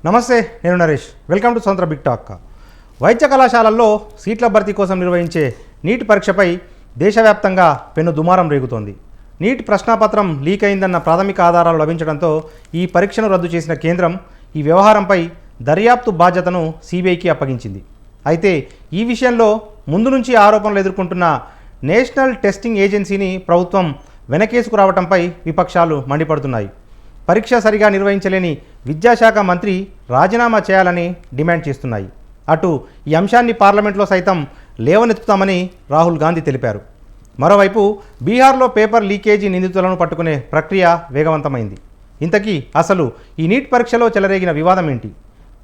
నమస్తే, నేను Naresh. Welcome to స్వతంత్ర బిగ్ టాక్. వైద్య కళాశాలల్లో సీట్ల భర్తీ కోసం నిర్వహించే నీట్ పరీక్షపై దేశవ్యాప్తంగా పెను దుమారం రేగుతోంది. నీట్ ప్రశ్నాపత్రం లీక్ అయిందన్న ప్రాథమిక ఆధారాలు లభించడంతో ఈ పరీక్షను రద్దు చేసిన కేంద్రం ఈ వ్యవహారంపై దర్యాప్తు బాధ్యతను సిబిఐకి అప్పగించింది. అయితే ఈ విషయంలో ముందు నుంచి ఆరోపణలు ఎదుర్కొంటున్న నేషనల్ టెస్టింగ్ ఏజెన్సీని ప్రభుత్వం వెనకేసుకు రావడంపై విపక్షాలు మండిపడుతున్నాయి. పరీక్ష సరిగా నిర్వహించలేని విద్యాశాఖ మంత్రి రాజీనామా చేయాలని డిమాండ్ చేస్తున్నాయి. అటు ఈ అంశాన్ని పార్లమెంట్లో సైతం లేవనెత్తుతామని రాహుల్ గాంధీ తెలిపారు. మరోవైపు బీహార్లో పేపర్ లీకేజీ నిందితులను పట్టుకునే ప్రక్రియ వేగవంతమైంది. ఇంతకీ అసలు ఈ నీట్ పరీక్షలో చెలరేగిన వివాదం ఏంటి?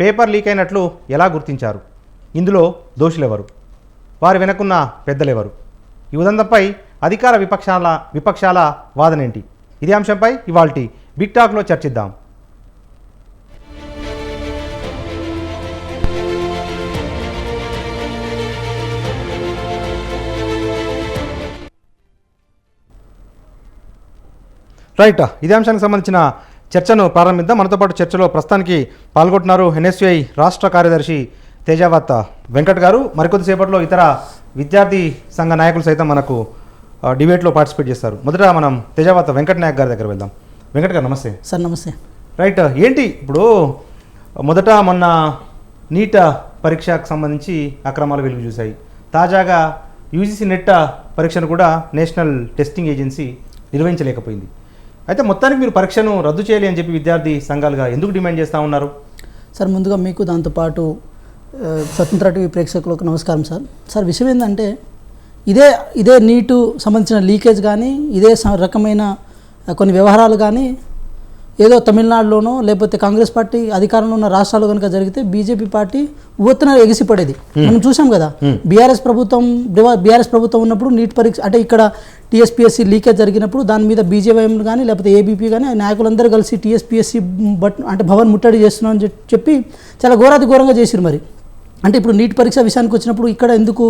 పేపర్ లీక్ అయినట్లు ఎలా గుర్తించారు? ఇందులో దోషులెవరు? వారి వెనకున్న పెద్దలెవరు? ఈ ఉదంతంపై అధికార విపక్షాల వాదనేంటి? ఇదే అంశంపై ఇవాల్టి బిగ్ టాక్లో చర్చిద్దాం. రైట్, ఇదే అంశానికి సంబంధించిన చర్చను ప్రారంభిద్దాం. మనతో పాటు చర్చలో ప్రస్తుతానికి పాల్గొంటున్నారు ఎన్ఎస్యుఐ రాష్ట్ర కార్యదర్శి తేజావత్ వెంకట్ గారు. మరికొద్దిసేపట్లో ఇతర విద్యార్థి సంఘ నాయకులు సైతం మనకు డిబేట్లో పార్టిసిపేట్ చేస్తారు. మొదట మనం తేజావత్ వెంకట్ నాయక్ గారి దగ్గర వెళ్దాం. వెంకట్ గారు నమస్తే. సార్ నమస్తే. రైట్, ఏంటి ఇప్పుడు మొన్న నీట్ పరీక్షకు సంబంధించి అక్రమాలు వెలుగు చూశాయి. తాజాగా యూజీసీ నెట్ పరీక్షను కూడా నేషనల్ టెస్టింగ్ ఏజెన్సీ నిర్వహించలేకపోయింది. అయితే మొత్తానికి మీరు పరీక్షను రద్దు చేయాలి అని చెప్పి విద్యార్థి సంఘాలుగా ఎందుకు డిమాండ్ చేస్తూ ఉన్నారు? సార్ ముందుగా మీకు దాంతోపాటు స్వతంత్ర టీవీ ప్రేక్షకులకు నమస్కారం సార్. సార్ విషయం ఏంటంటే ఇదే నీటు సంబంధించిన లీకేజ్ కానీ ఇదే రకమైన కొన్ని వ్యవహారాలు కానీ ఏదో తమిళనాడులోనో లేకపోతే కాంగ్రెస్ పార్టీ అధికారంలో ఉన్న రాష్ట్రాల్లో కనుక జరిగితే బీజేపీ పార్టీ ఉవ్వెత్తున ఎగిసిపడేది మనం చూసాం కదా. బీఆర్ఎస్ ప్రభుత్వం ఉన్నప్పుడు నీట్ పరీక్ష అంటే ఇక్కడ టీఎస్పీఎస్సీ లీకేజ్ జరిగినప్పుడు దాని మీద బీజేవైఎం కానీ లేకపోతే ఏబీపీ కానీ నాయకులందరూ కలిసి టీఎస్పీఎస్సీ అంటే భవన్ ముట్టడి చేస్తున్నాం అని చెప్పి చాలా ఘోరంగా చేసిరు. మరి అంటే ఇప్పుడు నీట్ పరీక్ష విషయానికి వచ్చినప్పుడు ఇక్కడ ఎందుకు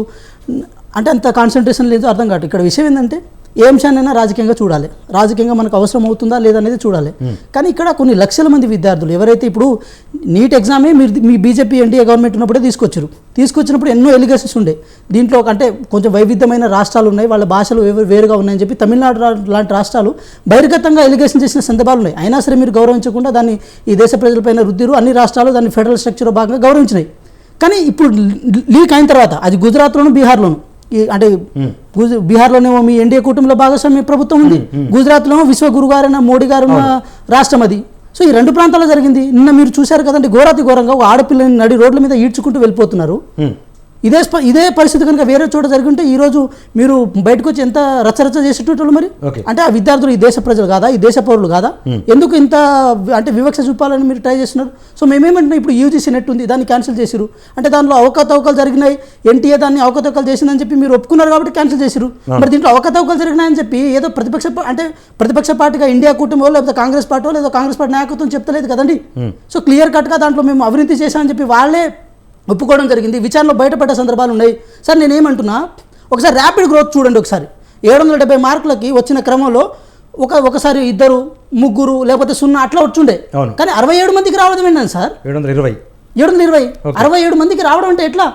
అంటే అంత కాన్సన్ట్రేషన్ లేదు అర్థం కాదు. ఇక్కడ విషయం ఏంటంటే ఏ అంశాన్నైనా రాజకీయంగా చూడాలి, రాజకీయంగా మనకు అవసరం అవుతుందా లేదనేది చూడాలి. కానీ ఇక్కడ కొన్ని లక్షల మంది విద్యార్థులు ఎవరైతే ఇప్పుడు నీట్ ఎగ్జామే మీ బీజేపీ ఎన్డీఏ గవర్నమెంట్ ఉన్నప్పుడే తీసుకొచ్చినప్పుడు ఎన్నో ఎలిగేషన్స్ ఉండే. దీంట్లో అంటే కొంచెం వైవిధ్యమైన రాష్ట్రాలు ఉన్నాయి, వాళ్ళ భాషలు వేరుగా ఉన్నాయని చెప్పి తమిళనాడు లాంటి రాష్ట్రాలు బహిర్గతంగా ఎలిగేషన్ చేసిన సందర్భాలు ఉన్నాయి. అయినా సరే మీరు గౌరవించకుండా దాన్ని ఈ దేశ ప్రజలపైన రుద్దిరు. అన్ని రాష్ట్రాలు దాన్ని ఫెడరల్ స్ట్రక్చర్లో భాగంగా గౌరవించినాయి. కానీ ఇప్పుడు లీక్ అయిన తర్వాత అది గుజరాత్లోను బీహార్లోను అంటే బీహార్లోనేమో మీ ఎన్డీఏ కూటమిలో భాగస్వామ్య ప్రభుత్వం ఉంది, గుజరాత్లోనేమో విశ్వగురు గారైన మోడీ గారు ఉన్న రాష్ట్రం అది. సో ఈ రెండు ప్రాంతాల్లో జరిగింది. నిన్న మీరు చూశారు కదండి, ఘోరంగా ఒక ఆడపిల్లని నడి రోడ్ల మీద ఈడ్చుకుంటూ వెళ్ళిపోతున్నారు. ఇదే పరిస్థితి కనుక వేరే చోట జరుగుంటే ఈరోజు మీరు బయటకు వచ్చి ఎంత రచ్చరచ్చ చేసేటోళ్ళు. మరి అంటే ఆ విద్యార్థులు ఈ దేశ ప్రజలు కాదా, ఈ దేశ పౌరులు కాదా? ఎందుకు ఇంత అంటే వివక్ష చూపాలని మీరు ట్రై చేస్తున్నారు? సో మేమేమంటున్నాం, ఇప్పుడు యూజీసీ నెట్ ఉంది, దాన్ని క్యాన్సిల్ చేసిరు. అంటే దానిలో అవకతవకలు జరిగినాయి, ఎన్టీఏ దాన్ని అవకతవకలు చేసిందని చెప్పి మీరు ఒప్పుకున్నారు కాబట్టి క్యాన్సిల్ చేసిరు. మరి దీంట్లో అవకతవకలు జరిగినాయని చెప్పి ఏదో ప్రతిపక్ష పార్టీగా ఇండియా కూటమి లేకపోతే కాంగ్రెస్ పార్టీ లేదా కాంగ్రెస్ పార్టీ నాయకత్వం చెప్తలేదు కదండి. సో క్లియర్ కట్గా దాంట్లో మేము అవినీతి చేశామని చెప్పి వాళ్ళే ఒప్పుకోవడం జరిగింది. విచారణలో బయటపడ్డ సందర్భాలు ఉన్నాయి. సార్ నేనేమంటున్నా, ఒకసారి ర్యాపిడ్ గ్రోత్ చూడండి. ఒకసారి 770 మార్కులకి వచ్చిన క్రమంలో ఒకసారి 2, 3 లేకపోతే 0 అట్లా వచ్చుండే. కానీ 67 మందికి రావడం ఏంటండి సార్? 720 67 మందికి రావడం అంటే ఎట్లా?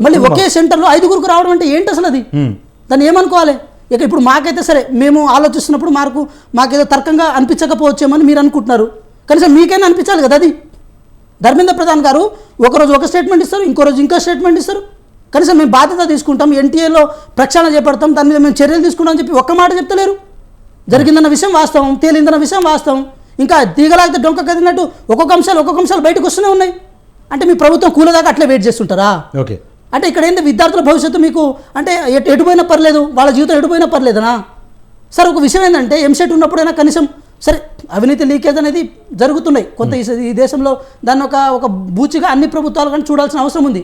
మళ్ళీ ఒకే సెంటర్లో 5గురికి రావడం అంటే ఏంటి అసలు? అది దాన్ని ఏమనుకోవాలి? ఇక ఇప్పుడు మాకైతే సరే మేము ఆలోచిస్తున్నప్పుడు మాకేదో తర్కంగా అనిపించకపోవచ్చేమని మీరు అనుకుంటున్నారు. కనీసం మీకైనా అనిపించాలి కదా. అది ధర్మేంద్ర ప్రధాన్ గారు ఒకరోజు ఒక స్టేట్మెంట్ ఇస్తారు, ఇంకో రోజు ఇంకో స్టేట్మెంట్ ఇస్తారు. కనీసం మేము బాధ్యత తీసుకుంటాం, ఎన్టీఏలో ప్రక్షాళన చేపడతాం, దాని మీద మేము చర్యలు తీసుకుంటాం అని చెప్పి ఒక్క మాట చెప్తలేరు. జరిగిందన్న విషయం వాస్తవం, తేలిందన్న విషయం వాస్తవం. ఇంకా తీగలాగితే డొంక కదిలినట్టు ఒక్కొక్క అంశాలు బయటకు వస్తూనే ఉన్నాయి. అంటే మీ ప్రభుత్వం కూలదాకా అట్లే వెయిట్ చేస్తుంటారా? ఓకే, అంటే ఇక్కడ ఏంటి విద్యార్థుల భవిష్యత్తు మీకు అంటే ఎటుపోయినా పర్లేదు, వాళ్ళ జీవితం ఎటుపోయినా పర్లేదనా? సార్ ఒక విషయం ఏంటంటే ఎంసెట్ ఉన్నప్పుడైనా కనీసం సరే అవినీతి లీకేజ్ అనేది జరుగుతున్నాయి కొంత ఈ దేశంలో, దాన్ని ఒక బూచిగా అన్ని ప్రభుత్వాలు కానీ చూడాల్సిన అవసరం ఉంది.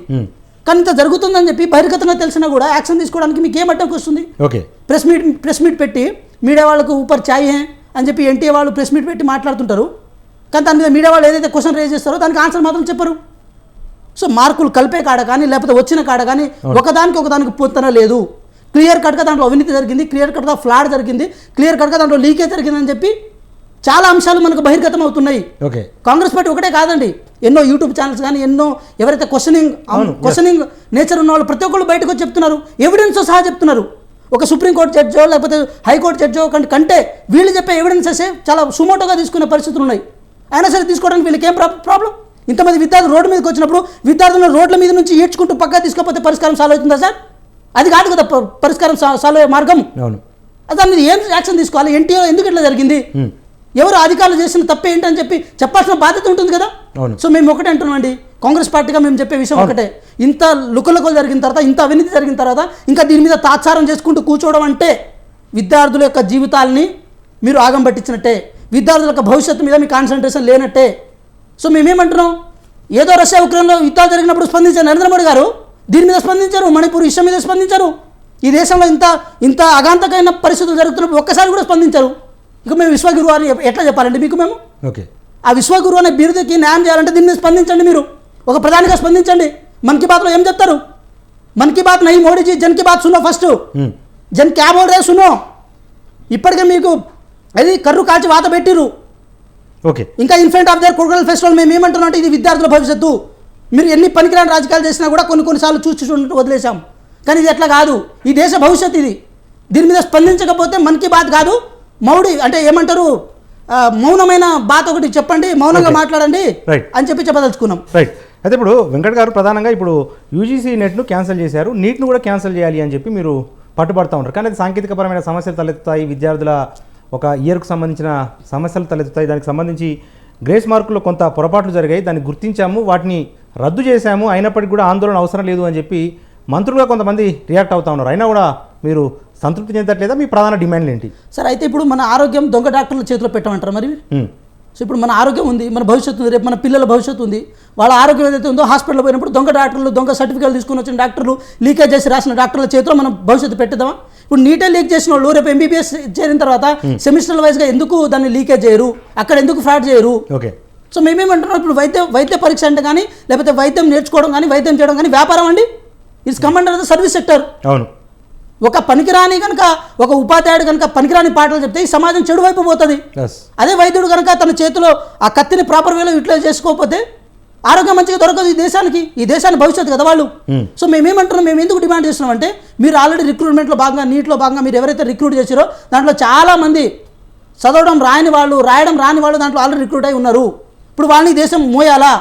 కానీ ఇంత జరుగుతుందని చెప్పి బహిర్గతంగా తెలిసినా కూడా యాక్షన్ తీసుకోవడానికి మీకు ఏం అడ్డంకి వస్తుంది? ఓకే, ప్రెస్ మీట్ పెట్టి మీడియా వాళ్ళకు ఊపర్ ఛాయ్ అని చెప్పి ఎన్టీఏ వాళ్ళు ప్రెస్ మీట్ పెట్టి మాట్లాడుతుంటారు. కానీ దాని మీద మీడియా వాళ్ళు ఏదైతే క్వశ్చన్ రేజ్ చేస్తారో దానికి ఆన్సర్ మాత్రం చెప్పరు. సో మార్కులు కలిపే కాడ కానీ లేకపోతే వచ్చిన కాడ కానీ ఒకదానికి పొంతన లేదు. క్లియర్ కట్గా దాంట్లో అవినీతి జరిగింది, క్లియర్ కట్గా ఫ్లాడ్ జరిగింది, క్లియర్ కట్గా దాంట్లో లీకేజ్ జరిగిందని చెప్పి చాలా అంశాలు మనకు బహిర్గతం అవుతున్నాయి. ఓకే, కాంగ్రెస్ పార్టీ ఒకటే కాదండి, ఎన్నో యూట్యూబ్ ఛానల్స్ కానీ ఎన్నో ఎవరైతే క్వశ్చనింగ్ నేచర్ ఉన్న వాళ్ళు ప్రతి ఒక్కళ్ళు బయటకు వచ్చి చెప్తున్నారు, ఎవిడెన్స్తో సహా చెప్తున్నారు. ఒక సుప్రీంకోర్టు జడ్జో లేకపోతే హైకోర్టు జడ్జో కంటే వీళ్ళు చెప్పే ఎవిడెన్సెసే చాలా సుమోటోగా తీసుకునే పరిస్థితులు ఉన్నాయి. అయినా సరే తీసుకోవడానికి వీళ్ళకి ఏం ప్రాబ్లం? ఇంతమంది విద్యార్థులు రోడ్డు మీదకి వచ్చినప్పుడు విద్యార్థులను రోడ్ల మీద నుంచి ఈడ్చుకుంటూ పక్కా తీసుకోకపోతే పరిష్కారం సాల్వ్ అవుతుందా సార్? అది కాదు కదా పరిష్కారం సాల్వ్ అయ్యే మార్గం. దాని మీద ఏం యాక్షన్ తీసుకోవాలి? ఎన్టీఏ ఎందుకు ఇట్లా జరిగింది, ఎవరు అధికారులు చేసిన తప్పే ఏంటని చెప్పి చెప్పాల్సిన బాధ్యత ఉంటుంది కదా. సో మేము ఒకటే అంటున్నామండి, కాంగ్రెస్ పార్టీగా మేము చెప్పే విషయం ఒకటే, ఇంత లుకలుకలు జరిగిన తర్వాత, ఇంత అవినీతి జరిగిన తర్వాత ఇంకా దీని మీద తాత్సారం చేసుకుంటూ కూర్చోవడం అంటే విద్యార్థుల యొక్క జీవితాలని మీరు ఆగం పట్టించినట్టే, విద్యార్థుల యొక్క భవిష్యత్తు మీద మీ కాన్సన్ట్రేషన్ లేనట్టే. సో మేమేమంటున్నాం, ఏదో రష్యా ఉక్రెయిన్లో యుద్ధాలు జరిగినప్పుడు స్పందించారు నరేంద్ర మోడీ గారు, దీని మీద స్పందించారు, మణిపూర్ ఇష్యూ మీద స్పందించారు, ఈ దేశంలో ఇంత అగాంతకమైన పరిస్థితులు జరుగుతున్నప్పుడు ఒక్కసారి కూడా స్పందించారు. ఇక మేము విశ్వగురు అని ఎట్లా చెప్పాలండి మీకు మేము? ఓకే, ఆ విశ్వగురు అనే బిరుదుకి న్యాయం చేయాలంటే దీన్ని స్పందించండి. మీరు ఒక ప్రధానిగా స్పందించండి. మన్ కీ బాత్లో ఏం చెప్తారు? మన్ కీ బాత్ నహీ మోడీజీ, జన్ కీ బాత్ సునో, ఫస్ట్ జన్ క్యా బోల్ రే సునో. ఇప్పటికే మీకు అది కర్రు కాల్చి వాత పెట్టిరు. ఓకే, ఇంకా in front of their crocodile festival మేము ఏమంటున్నాం అంటే ఇది విద్యార్థుల భవిష్యత్తు. మీరు ఎన్ని పనికిరాని రాజకీయాలు చేసినా కూడా కొన్నిసార్లు చూసి వదిలేసాం, కానీ ఇది ఎట్లా కాదు, ఈ దేశ భవిష్యత్తు ఇది. దీని మీద స్పందించకపోతే మన్ కీ బాత్ కాదు, మౌడి అంటే ఏమంటారు, మౌనమైన బాత్ ఒకటి చెప్పండి, మౌనంగా మాట్లాడండి అని చెప్పదలుచుకున్నాం. రైట్. అయితే ఇప్పుడు వెంకట్ గారు ప్రధానంగా ఇప్పుడు యూజీసీ నెట్ను క్యాన్సిల్ చేశారు, నీట్ను కూడా క్యాన్సిల్ చేయాలి అని చెప్పి మీరు పట్టుబడుతూ ఉంటారు. కానీ అది సాంకేతికపరమైన సమస్యలు తలెత్తుతాయి, విద్యార్థుల ఒక ఇయర్కు సంబంధించిన సమస్యలు తలెత్తుతాయి. దానికి సంబంధించి గ్రేస్ మార్కుల్లో కొంత పొరపాట్లు జరిగాయి, దాన్ని గుర్తించాము, వాటిని రద్దు చేశాము, అయినప్పటికీ కూడా ఆందోళన అవసరం లేదు అని చెప్పి మంత్రులుగా కొంతమంది రియాక్ట్ అవుతా ఉన్నారు. అయినా కూడా మీరు సంతృప్తి చెందట్లేదా? మీ ప్రధాన డిమాండ్లు ఏంటి సార్? అయితే ఇప్పుడు మన ఆరోగ్యం దొంగ డాక్టర్ల చేతిలో పెట్టమంటారు మరి. సో ఇప్పుడు మన ఆరోగ్యం ఉంది, మన భవిష్యత్తు ఉంది, రేపు మన పిల్లల భవిష్యత్తు ఉంది. వాళ్ళ ఆరోగ్యం ఏదైతే ఉందో హాస్పిటల్ పోయినప్పుడు దొంగ డాక్టర్లు, దొంగ సర్టిఫికేట్ తీసుకుని వచ్చిన డాక్టర్లు, లీకేజ్ చేసి రాసిన డాక్టర్ల చేతిలో మనం భవిష్యత్తు పెట్టేద్దామా? ఇప్పుడు నీటే లీక్ చేసిన వాళ్ళు రేపు ఎంబీబీఎస్ చేరిన తర్వాత సెమిస్టర్ వైజ్గా ఎందుకు దాన్ని లీకేజ్ చేయరు, అక్కడ ఎందుకు ఫ్రాడ్ చేయరు? ఓకే, సో మేమేమంటున్నాం, ఇప్పుడు వైద్య పరీక్ష అంటే కానీ లేకపోతే వైద్యం నేర్చుకోవడం కానీ వైద్యం చేయడం కానీ వ్యాపారం అండి. It's come under the service sector. అవును, ఒక పనికిరాని కనుక ఒక ఉపాధ్యాయుడు కనుక పనికిరాని పాటలు చెప్తే ఈ సమాజం చెడు వైపు పోతుంది. అదే వైద్యుడు కనుక తన చేతిలో ఆ కత్తిని ప్రాపర్ వేలో యూటిలైజ్ చేసుకోకపోతే ఆరోగ్యం మంచిగా దొరకదు ఈ దేశానికి, ఈ దేశాన్ని భవిష్యత్తు కదా వాళ్ళు. సో మేమేమంటున్నాం, మేము ఎందుకు డిమాండ్ చేస్తున్నాం అంటే, మీరు ఆల్రెడీ రిక్రూట్మెంట్లో భాగంగా నీట్లో భాగంగా మీరు ఎవరైతే రిక్రూట్ చేసారో దాంట్లో చాలామంది చదవడం రాని వాళ్ళు, రాయడం రాని వాళ్ళు దాంట్లో ఆల్రెడీ రిక్రూట్ అయి ఉన్నారు. ఇప్పుడు వాళ్ళని దేశం మోయాలా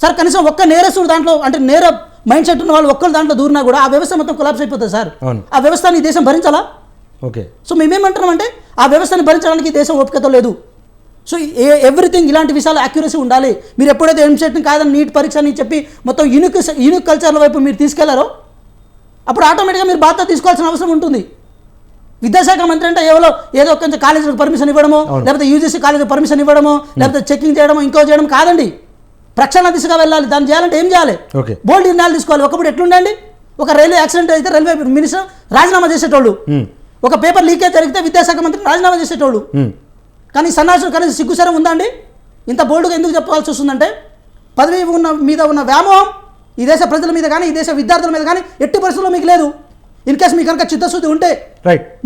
సార్? కనీసం ఒక్క నేరస్తుడు దాంట్లో అంటే నేర మైండ్ సెట్ ఉన్న వాళ్ళు ఒక్కరు దాంట్లో దూరినా కూడా ఆ వ్యవస్థ మొత్తం కొలాప్స్ అయిపోతుంది సార్. ఆ వ్యవస్థని ఈ దేశం భరించాలా? ఓకే, సో మేమేమంటున్నాం అంటే ఆ వ్యవస్థని భరించడానికి ఈ దేశం ఓపికతో లేదు. సో ఎవ్రీథింగ్ ఇలాంటి విషయాలు యాక్యురసీ ఉండాలి. మీరు ఎప్పుడైతే ఎంసెట్ని కాదని నీట్ పరీక్ష అని చెప్పి మొత్తం యూనిక్ కల్చర్ల వైపు మీరు తీసుకెళ్లారో అప్పుడు ఆటోమేటిక్గా మీరు బాధ్యత తీసుకోవాల్సిన అవసరం ఉంటుంది. విద్యాశాఖ మంత్రి అంటే ఏదో కొంచెం కాలేజీలకు పర్మిషన్ ఇవ్వడమో, లేకపోతే యూజీసీ కాలేజీకి పర్మిషన్ ఇవ్వడమో, లేకపోతే చెకింగ్ చేయడమో, ఇంకో చేయడం కాదండి. ప్రక్షాళన దిశగా వెళ్ళాలి. దాన్ని చేయాలంటే ఏం చేయాలి? బోల్డ్ నిర్ణయాలు తీసుకోవాలి. ఒకప్పుడు ఎట్లుండండి, ఒక రైల్వే యాక్సిడెంట్ అయితే రైల్వే మినిస్టర్ రాజీనామా చేసేటోళ్ళు, ఒక పేపర్ లీకేజ్ జరిగితే విద్యాశాఖ మంత్రి రాజీనామా చేసేటోళ్ళు. కానీ సన్నాసులు కనీసం సిగ్గుసరం ఉందా అండి? ఇంత బోల్డ్గా ఎందుకు చెప్పాల్సి వస్తుందంటే, పదవి మీద ఉన్న వ్యామోహం ఈ దేశ ప్రజల మీద కానీ ఈ దేశ విద్యార్థుల మీద కానీ ఎట్టి పరిస్థితుల్లో మీకు లేదు. ఇన్ కేసు మీకు కనుక చిత్తశుద్ధి ఉంటే,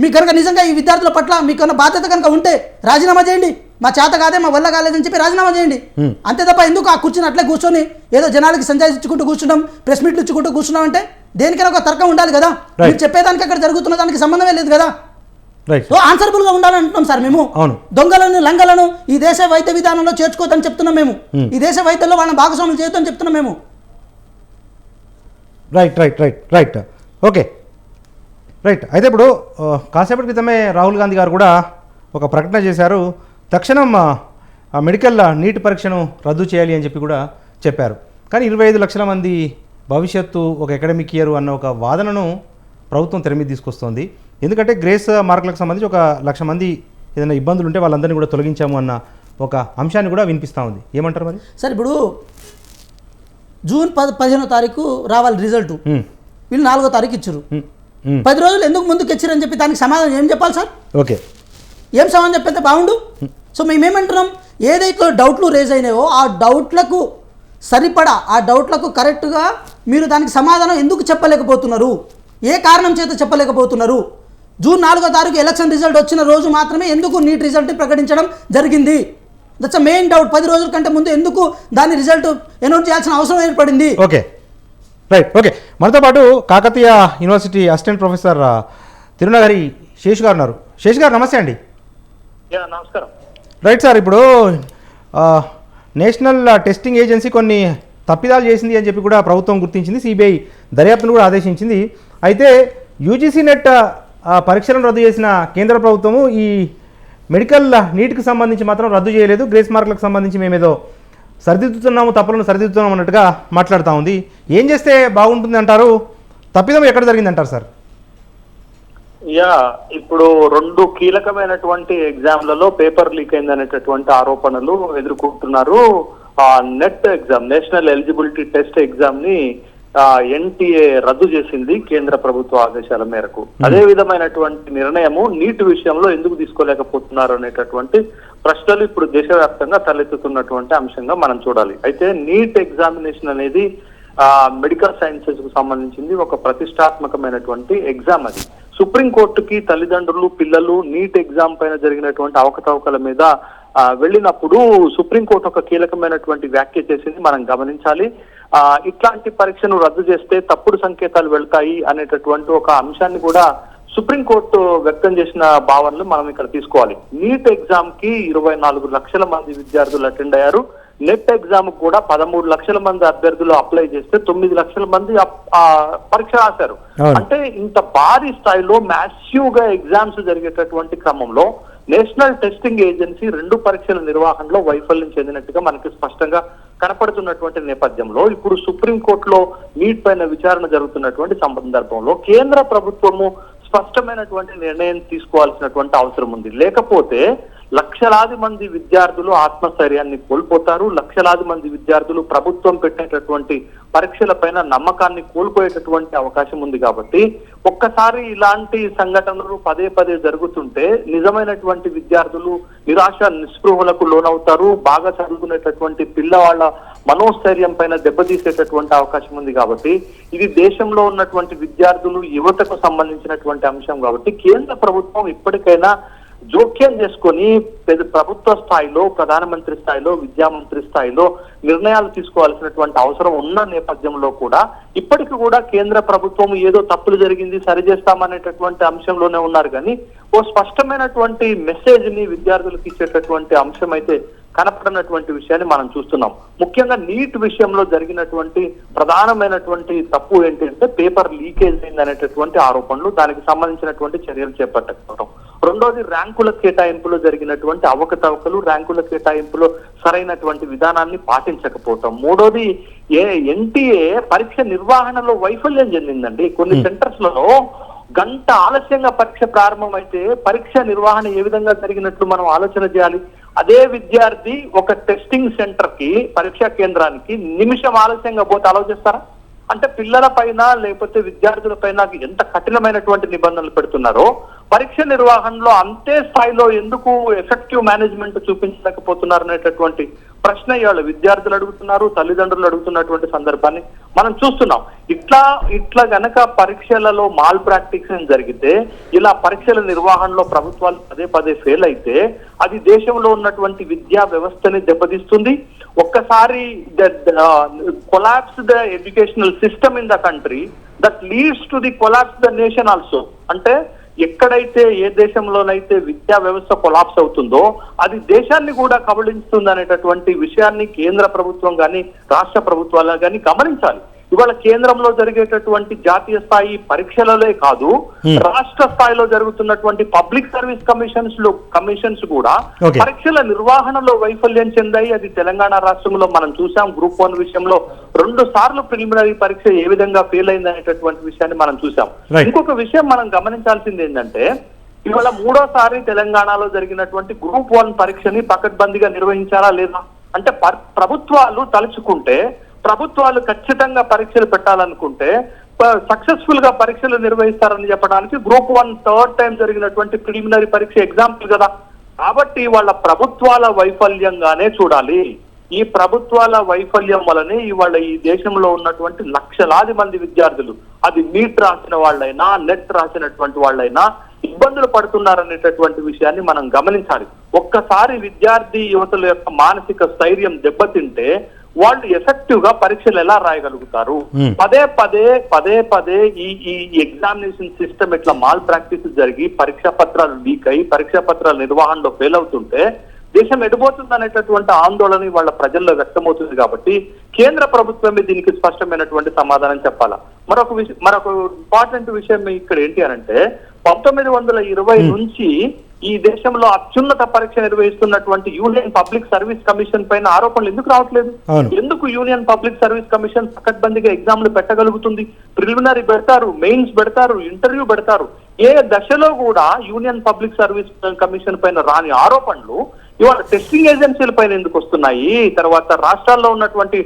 మీకు కనుక నిజంగా ఈ విద్యార్థుల పట్ల మీకు కన్నా బాధ్యత కనుక ఉంటే రాజీనామా చేయండి. మా చేత కాదే, మా వల్ల కాలేదని చెప్పి రాజీనామా చేయండి. అంతే తప్ప ఎందుకు ఆ కూర్చుని అట్లే కూర్చొని ఏదో జనాలకి సంజాయి ఇచ్చుకుంటూ కూర్చున్నాం, ప్రెస్ మీట్లు ఇచ్చుకుంటూ కూర్చున్నాం అంటే దేనికైనా ఒక తర్కం ఉండాలి కదా. మీరు చెప్పేదానికి అక్కడ జరుగుతున్న దానికి సంబంధమే లేదు కదా. సో ఆన్సరబుల్గా ఉండాలంటున్నాం సార్ మేము. దొంగలను లంగలను ఈ దేశ వైద్య విధానంలో చేర్చుకోవద్దని చెప్తున్నాం మేము. ఈ దేశ వైద్యంలో వాళ్ళని భాగస్వాములు చేయొద్దని చెప్తున్నాం మేము. రైట్. Okay, right. అయితే ఇప్పుడు కాసేపటి క్రితమే రాహుల్ గాంధీ గారు కూడా ఒక ప్రకటన చేశారు, తక్షణం మెడికల్ నీట్ పరీక్షను రద్దు చేయాలి అని చెప్పి కూడా చెప్పారు. కానీ 25 లక్షల మంది భవిష్యత్తు ఒక అకాడమిక్ ఇయర్ అన్న ఒక వాదనను ప్రభుత్వం తెర మీద తీసుకొస్తోంది. ఎందుకంటే గ్రేస్ మార్కులకు సంబంధించి 1 లక్ష మంది ఏదైనా ఇబ్బందులు ఉంటే వాళ్ళందరినీ కూడా తొలగించాము అన్న ఒక అంశాన్ని కూడా వినిపిస్తూ ఉంది. ఏమంటారు మరి? సార్ ఇప్పుడు జూన్ 15వ తారీఖు రావాలి రిజల్ట్, వీళ్ళు 4వ తారీఖు ఇచ్చారు. 10 రోజులు ఎందుకు ముందుకు ఇచ్చారని చెప్పి దానికి సమాధానం ఏం చెప్పాలి సార్? ఓకే, ఏం సమాధానం చెప్పితే బాగుండు. సో మేమేమంటున్నాం, ఏదైతే డౌట్లు రేజ్ అయినాయో ఆ డౌట్లకు సరిపడా, ఆ డౌట్లకు కరెక్ట్గా మీరు దానికి సమాధానం ఎందుకు చెప్పలేకపోతున్నారు, ఏ కారణం చేత చెప్పలేకపోతున్నారు? జూన్ 4వ తారీఖు ఎలక్షన్ రిజల్ట్ వచ్చిన రోజు మాత్రమే ఎందుకు నీట్ రిజల్ట్ ప్రకటించడం జరిగింది? That's a main doubt. 10 రోజుల కంటే ముందు ఎందుకు దాని రిజల్ట్ అనౌన్స్ చేయాల్సిన అవసరం ఏర్పడింది? Okay, right. ఓకే, మనతో పాటు Kakatiya university assistant professor Tirunagari Sesh గారు ఉన్నారు. శేష్ గారు నమస్తే అండి. నమస్కారం. రైట్ సార్, ఇప్పుడు నేషనల్ టెస్టింగ్ ఏజెన్సీ కొన్ని తప్పిదాలు చేసింది అని చెప్పి కూడా ప్రభుత్వం గుర్తించింది. సిబిఐ దర్యాప్తును కూడా ఆదేశించింది. అయితే యూజీసీ నెట్ పరీక్షలను రద్దు చేసిన కేంద్ర ప్రభుత్వము ఈ మెడికల్ నీట్కి సంబంధించి మాత్రం రద్దు చేయలేదు. గ్రేస్ మార్కులకు సంబంధించి మేమేదో సరిదిద్దుతున్నాము, తప్పులను సరిదిద్దుతున్నాం అన్నట్టుగా మాట్లాడుతూ ఉంది. ఏం చేస్తే బాగుంటుంది అంటారు? తప్పిదం ఎక్కడ జరిగిందంటారు సార్? ఇప్పుడు 2 కీలకమైనటువంటి ఎగ్జామ్లలో పేపర్ లీక్ అయిందనేటటువంటి ఆరోపణలు ఎదుర్కొంటున్నారు. Net exam, national eligibility test exam ని ఎన్టీఏ రద్దు చేసింది కేంద్ర ప్రభుత్వ ఆదేశాల మేరకు. అదే విధమైనటువంటి నిర్ణయము నీట్ విషయంలో ఎందుకు తీసుకోలేకపోతున్నారు అనేటటువంటి ప్రశ్నలు ఇప్పుడు దేశవ్యాప్తంగా తలెత్తుతున్నటువంటి అంశంగా మనం చూడాలి. అయితే నీట్ ఎగ్జామినేషన్ అనేది మెడికల్ సైన్సెస్ కు సంబంధించింది ఒక ప్రతిష్టాత్మకమైనటువంటి ఎగ్జామ్. అది సుప్రీంకోర్టుకి తల్లిదండ్రులు, పిల్లలు నీట్ ఎగ్జామ్ పైన జరిగినటువంటి అవకతవకల మీద వెళ్ళినప్పుడు సుప్రీంకోర్టు ఒక కీలకమైనటువంటి వ్యాఖ్య చేసింది, మనం గమనించాలి. ఇట్లాంటి పరీక్షను రద్దు చేస్తే తప్పుడు సంకేతాలు వెళ్తాయి అనేటటువంటి ఒక అంశాన్ని కూడా సుప్రీంకోర్టు వ్యక్తం చేసిన భావనలు మనం ఇక్కడ తీసుకోవాలి. నీట్ ఎగ్జామ్ కి 24 లక్షల మంది విద్యార్థులు అటెండ్ అయ్యారు. నెట్ ఎగ్జామ్ కూడా 13 లక్షల మంది అభ్యర్థులు అప్లై చేస్తే 9 లక్షల మంది పరీక్ష రాశారు. అంటే ఇంత భారీ స్థాయిలో మ్యాసివ్ గా ఎగ్జామ్స్ జరిగేటటువంటి క్రమంలో నేషనల్ టెస్టింగ్ ఏజెన్సీ 2 పరీక్షల నిర్వహణలో వైఫల్యం చెందినట్టుగా మనకి స్పష్టంగా కనపడుతున్నటువంటి నేపథ్యంలో ఇప్పుడు సుప్రీంకోర్టులో నీట్ పైన విచారణ జరుగుతున్నటువంటి సందర్భంలో కేంద్ర ప్రభుత్వము స్పష్టమైనటువంటి నిర్ణయం తీసుకోవాల్సినటువంటి అవసరం ఉంది. లేకపోతే లక్షలాది మంది విద్యార్థులు ఆత్మస్థైర్యాన్ని కోల్పోతారు. లక్షలాది మంది విద్యార్థులు ప్రభుత్వం పెట్టేటటువంటి పరీక్షల పైన నమ్మకాన్ని కోల్పోయేటటువంటి అవకాశం ఉంది. కాబట్టి ఒక్కసారి ఇలాంటి సంఘటనలు పదే పదే జరుగుతుంటే నిజమైనటువంటి విద్యార్థులు నిరాశ నిస్పృహలకు లోనవుతారు. బాగా చదువుకునేటటువంటి పిల్లవాళ్ళ మనోస్థైర్యం పైన దెబ్బతీసేటటువంటి అవకాశం ఉంది. కాబట్టి ఇది దేశంలో ఉన్నటువంటి విద్యార్థులు, యువతకు సంబంధించినటువంటి అంశం. కాబట్టి కేంద్ర ప్రభుత్వం ఇప్పటికైనా జోక్యం చేసుకొని ప్రభుత్వ స్థాయిలో, ప్రధానమంత్రి స్థాయిలో, విద్యామంత్రి స్థాయిలో నిర్ణయాలు తీసుకోవాల్సినటువంటి అవసరం ఉన్న నేపథ్యంలో కూడా ఇప్పటికి కూడా కేంద్ర ప్రభుత్వం ఏదో తప్పులు జరిగింది సరిచేస్తామనేటటువంటి అంశంలోనే ఉన్నారు. కానీ ఓ స్పష్టమైనటువంటి మెసేజ్ ని విద్యార్థులకు ఇచ్చేటటువంటి అంశం అయితే కనపడినటువంటి విషయాన్ని మనం చూస్తున్నాం. ముఖ్యంగా నీట్ విషయంలో జరిగినటువంటి ప్రధానమైనటువంటి తప్పు ఏంటంటే పేపర్ లీకేజ్ అయింది అనేటటువంటి ఆరోపణలు, దానికి సంబంధించినటువంటి చర్యలు చేపట్టకపోవడం. రెండోది ర్యాంకుల కేటాయింపులో జరిగినటువంటి అవకతవకలు, ర్యాంకుల కేటాయింపులో సరైనటువంటి విధానాన్ని పాటించకపోవటం. మూడోది ఎన్టీఏ పరీక్ష నిర్వహణలో వైఫల్యం చెందిందండి. కొన్ని సెంటర్స్ లలో గంట ఆలస్యంగా పరీక్ష ప్రారంభమైతే పరీక్ష నిర్వహణ ఏ విధంగా జరిగినట్లు మనం ఆలోచన చేయాలి. అదే విద్యార్థి ఒక టెస్టింగ్ సెంటర్ కి, పరీక్షా కేంద్రానికి నిమిషం ఆలస్యంగా పోతే ఆలోచిస్తారా? అంటే పిల్లల పైన లేకపోతే విద్యార్థుల పైన ఎంత కఠినమైనటువంటి నిబంధనలు పెడుతున్నారో పరీక్ష నిర్వహణలో అంతే స్థాయిలో ఎందుకు ఎఫెక్టివ్ మేనేజ్మెంట్ చూపించలేకపోతున్నారు అనేటటువంటి ప్రశ్న ఇవాళ విద్యార్థులు అడుగుతున్నారు, తల్లిదండ్రులు అడుగుతున్నటువంటి సందర్భాన్ని మనం చూస్తున్నాం. ఇట్లా గనక పరీక్షలలో మాల్ ప్రాక్టీస్ జరిగితే, ఇలా పరీక్షల నిర్వహణలో ప్రభుత్వాలు పదే పదే ఫెయిల్ అయితే అది దేశంలో ఉన్నటువంటి విద్యా వ్యవస్థని దెబ్బతీస్తుంది. ఒక్కసారి collapse the educational system in the country, that leads to the collapse the nation also. అంటే ఎక్కడైతే ఏ దేశంలోనైతే విద్యా వ్యవస్థ కొలాప్స్ అవుతుందో అది దేశాన్ని కూడా కబళిస్తుంది అనేటటువంటి విషయాన్ని కేంద్ర ప్రభుత్వం కానీ రాష్ట్ర ప్రభుత్వాలు కానీ గమనించాలి. ఇవాళ కేంద్రంలో జరిగేటటువంటి జాతీయ స్థాయి పరీక్షలలే కాదు, రాష్ట్ర స్థాయిలో జరుగుతున్నటువంటి పబ్లిక్ సర్వీస్ కమిషన్స్ కూడా పరీక్షల నిర్వహణలో వైఫల్యం చెందాయి. అది తెలంగాణ రాష్ట్రంలో మనం చూసాం. గ్రూప్ 1 విషయంలో 2 సార్లు ప్రిలిమినరీ పరీక్ష ఏ విధంగా ఫెయిల్ అయింది అనేటటువంటి విషయాన్ని మనం చూసాం. ఇంకొక విషయం మనం గమనించాల్సింది ఏంటంటే, ఇవాళ 3వ తెలంగాణలో జరిగినటువంటి గ్రూప్ 1 పరీక్షని పకడ్బందీగా నిర్వహించారా లేదా అంటే, ప్రభుత్వాలు తలుచుకుంటే, ప్రభుత్వాలు ఖచ్చితంగా పరీక్షలు పెట్టాలనుకుంటే సక్సెస్ఫుల్ గా పరీక్షలు నిర్వహిస్తారని చెప్పడానికి గ్రూప్ 1 థర్డ్ టైం జరిగినటువంటి ప్రిలిమినరీ పరీక్ష ఎగ్జాంపుల్ కదా. కాబట్టి వాళ్ళ ప్రభుత్వాల వైఫల్యంగానే చూడాలి. ఈ ప్రభుత్వాల వైఫల్యం వలనే ఇవాళ ఈ దేశంలో ఉన్నటువంటి లక్షలాది మంది విద్యార్థులు, అది నీట్ రాసిన వాళ్ళైనా, నెట్ రాసినటువంటి వాళ్ళైనా, ఇబ్బందులు పడుతున్నారనేటటువంటి విషయాన్ని మనం గమనించాలి. ఒక్కసారి విద్యార్థి యువతుల యొక్క మానసిక స్థైర్యం దెబ్బతింటే వాళ్ళు ఎఫెక్టివ్ గా పరీక్షలు ఎలా రాయగలుగుతారు? పదే పదే ఈ ఎగ్జామినేషన్ సిస్టమ్ ఇట్లా మాల్ ప్రాక్టీస్ జరిగి పరీక్షా పత్రాలు లీక్ అయి పరీక్షా పత్రాల నిర్వహణలో ఫెయిల్ అవుతుంటే దేశం ఎడిపోతుంది అనేటటువంటి ఆందోళన వాళ్ళ ప్రజల్లో వ్యక్తమవుతుంది. కాబట్టి కేంద్ర ప్రభుత్వమే దీనికి స్పష్టమైనటువంటి సమాధానం చెప్పాలా. మరొక ఇంపార్టెంట్ విషయం ఇక్కడ ఏంటి అనంటే 1920 నుంచి ఈ దేశంలో అత్యున్నత పరీక్ష నిర్వహిస్తున్నటువంటి యూనియన్ పబ్లిక్ సర్వీస్ కమిషన్ పైన ఆరోపణలు ఎందుకు రావట్లేదు? ఎందుకు యూనియన్ పబ్లిక్ సర్వీస్ కమిషన్ పకడ్బందీగా ఎగ్జామ్లు పెట్టగలుగుతుంది? ప్రిలిమినరీ పెడతారు, మెయిన్స్ పెడతారు, ఇంటర్వ్యూ పెడతారు. ఏ దశలో కూడా యూనియన్ పబ్లిక్ సర్వీస్ కమిషన్ పైన రాని ఆరోపణలు ఇవాళ టెస్టింగ్ ఏజెన్సీల పైన ఎందుకు వస్తున్నాయి? తర్వాత రాష్ట్రాల్లో ఉన్నటువంటి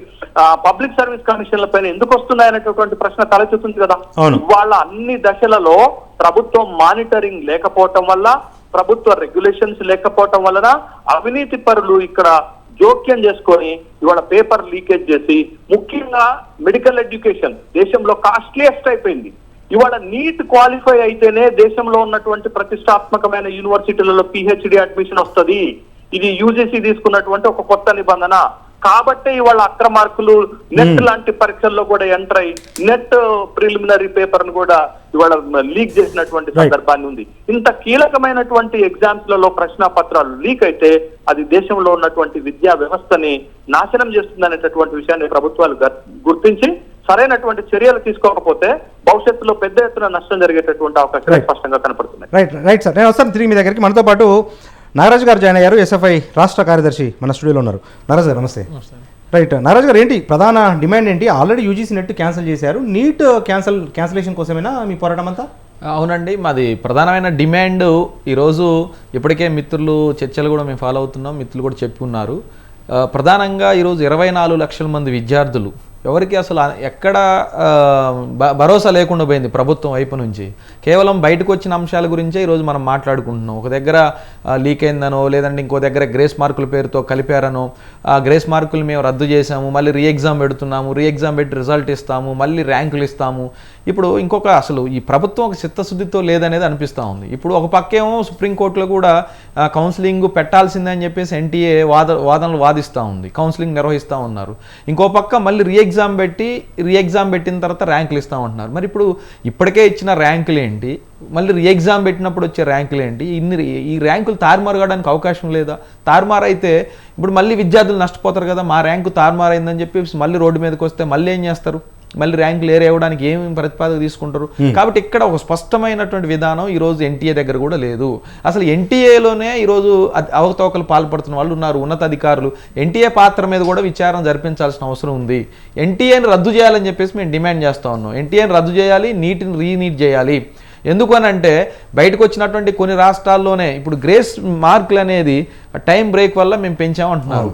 పబ్లిక్ సర్వీస్ కమిషన్ల పైన ఎందుకు వస్తున్నాయి అనేటటువంటి ప్రశ్న తలెత్తుతుంది కదా. ఇవాళ అన్ని దశలలో ప్రభుత్వం మానిటరింగ్ లేకపోవటం వల్ల, ప్రభుత్వ రెగ్యులేషన్స్ లేకపోవటం వలన అవినీతి పరులు ఇక్కడ జోక్యం చేసుకొని ఇవాళ పేపర్ లీకేజ్ చేసి, ముఖ్యంగా మెడికల్ ఎడ్యుకేషన్ దేశంలో కాస్ట్లీయెస్ట్ అయిపోయింది. ఇవాళ నీట్ క్వాలిఫై అయితేనే దేశంలో ఉన్నటువంటి ప్రతిష్టాత్మకమైన యూనివర్సిటీలలో పిహెచ్డి అడ్మిషన్ వస్తుంది. ఇది యూజీసీ తీసుకున్నటువంటి ఒక కొత్త నిబంధన. కాబట్టి ఇవాళ అక్రమార్కులు నెట్ లాంటి పరీక్షల్లో కూడా ఎంటర్ అయ్యి నెట్ ప్రిలిమినరీ పేపర్ ను కూడా ఇవాళ లీక్ చేసినటువంటి సందర్భాన్ని ఉంది. ఇంత కీలకమైనటువంటి ఎగ్జామ్స్ లలో ప్రశ్న పత్రాలు లీక్ అయితే అది దేశంలో ఉన్నటువంటి విద్యా వ్యవస్థని నాశనం చేస్తుంది అనేటటువంటి విషయాన్ని ప్రభుత్వాలు గుర్తించి సరైనటువంటి చర్యలు తీసుకోకపోతే భవిష్యత్తులో పెద్ద ఎత్తున నష్టం జరిగేటటువంటి అవకాశాలు స్పష్టంగా కనపడుతున్నాయి. రైట్ సార్, నేను వస్తాను తిరిగి మీ దగ్గరికి. మనతో పాటు నాగరాజు గారు జాయిన్ అయ్యారు, ఎస్ఎఫ్ఐ రాష్ట్ర కార్యదర్శి మన స్టూడియోలో ఉన్నారు. నాగరాజు గారు నమస్తే. రైట్, నాగరాజు గారు ఏంటి ప్రధాన డిమాండ్ ఏంటి? ఆల్రెడీ యూజీసీ నెట్ క్యాన్సిల్ చేశారు, నీట్ క్యాన్సిలేషన్ కోసమేనా మీ పోరాటం అంతా? అవునండి, మాది ప్రధానమైన డిమాండ్ ఈరోజు ఇప్పటికే మిత్రులు చర్చలు కూడా మేము ఫాలో అవుతున్నాం, మిత్రులు కూడా చెప్పుకున్నారు. ప్రధానంగా ఈరోజు 24 లక్షల మంది విద్యార్థులు ఎవరికి అసలు ఎక్కడ భరోసా లేకుండా పోయింది ప్రభుత్వం వైపు నుంచి. కేవలం బయటకు వచ్చిన అంశాల గురించే ఈరోజు మనం మాట్లాడుకుంటున్నాం. ఒక దగ్గర లీక్ అయిందనో, లేదంటే ఇంకో దగ్గర గ్రేస్ మార్కుల పేరుతో కలిపారనో, ఆ గ్రేస్ మార్కులు మేము రద్దు చేసాము, మళ్ళీ రీ ఎగ్జామ్ పెడుతున్నాము, రీ ఎగ్జామ్ పెట్టి రిజల్ట్ ఇస్తాము, మళ్ళీ ర్యాంకులు ఇస్తాము. ఇప్పుడు ఇంకొక అసలు ఈ ప్రభుత్వం ఒక చిత్తశుద్ధితో లేదనేది అనిపిస్తూ ఉంది. ఇప్పుడు ఒక పక్కేమో సుప్రీంకోర్టులో కూడా కౌన్సిలింగ్ పెట్టాల్సిందని చెప్పేసి ఎన్టీఏ వాదనలు వాదిస్తూ ఉంది, కౌన్సిలింగ్ నిర్వహిస్తూ ఉన్నారు. ఇంకో పక్క మళ్ళీ రీ ఎగ్జామ్ పెట్టిన తర్వాత ర్యాంకులు ఇస్తామంటున్నారు. మరి ఇప్పుడు ఇప్పటికే ఇచ్చిన ర్యాంకులు ఏంటి, మళ్ళీ రీ ఎగ్జామ్ పెట్టినప్పుడు వచ్చే ర్యాంకులు ఏంటి? ఈ ర్యాంకులు తారుమారు కావడానికి అవకాశం లేదా? తారుమారు అయితే ఇప్పుడు మళ్ళీ విద్యార్థులు నష్టపోతారు కదా. మా ర్యాంకు తారుమారైందని చెప్పి మళ్ళీ రోడ్డు మీదకి వస్తే మళ్ళీ ఏం చేస్తారు? మళ్ళీ ర్యాంకులు ఏరేవడానికి ఏమి ప్రతిపాదన తీసుకుంటారు? కాబట్టి ఇక్కడ ఒక స్పష్టమైనటువంటి విధానం ఈరోజు ఎన్టీఏ దగ్గర కూడా లేదు. అసలు ఎన్టీఏలోనే ఈరోజు అవకతవకలు పాల్పడుతున్న వాళ్ళు ఉన్నారు, ఉన్నతాధికారులు. ఎన్టీఏ పాత్ర మీద కూడా విచారణ జరిపించాల్సిన అవసరం ఉంది. ఎన్టీఏని రద్దు చేయాలని చెప్పేసి మేము డిమాండ్ చేస్తూ ఉన్నాం. ఎన్టీఏని రద్దు చేయాలి, నీటిని రీనీట్ చేయాలి. ఎందుకు అని అంటే బయటకు వచ్చినటువంటి కొన్ని రాష్ట్రాల్లోనే ఇప్పుడు గ్రేస్ మార్కులు అనేది టైం బ్రేక్ వల్ల మేము పెంచామంటున్నారు.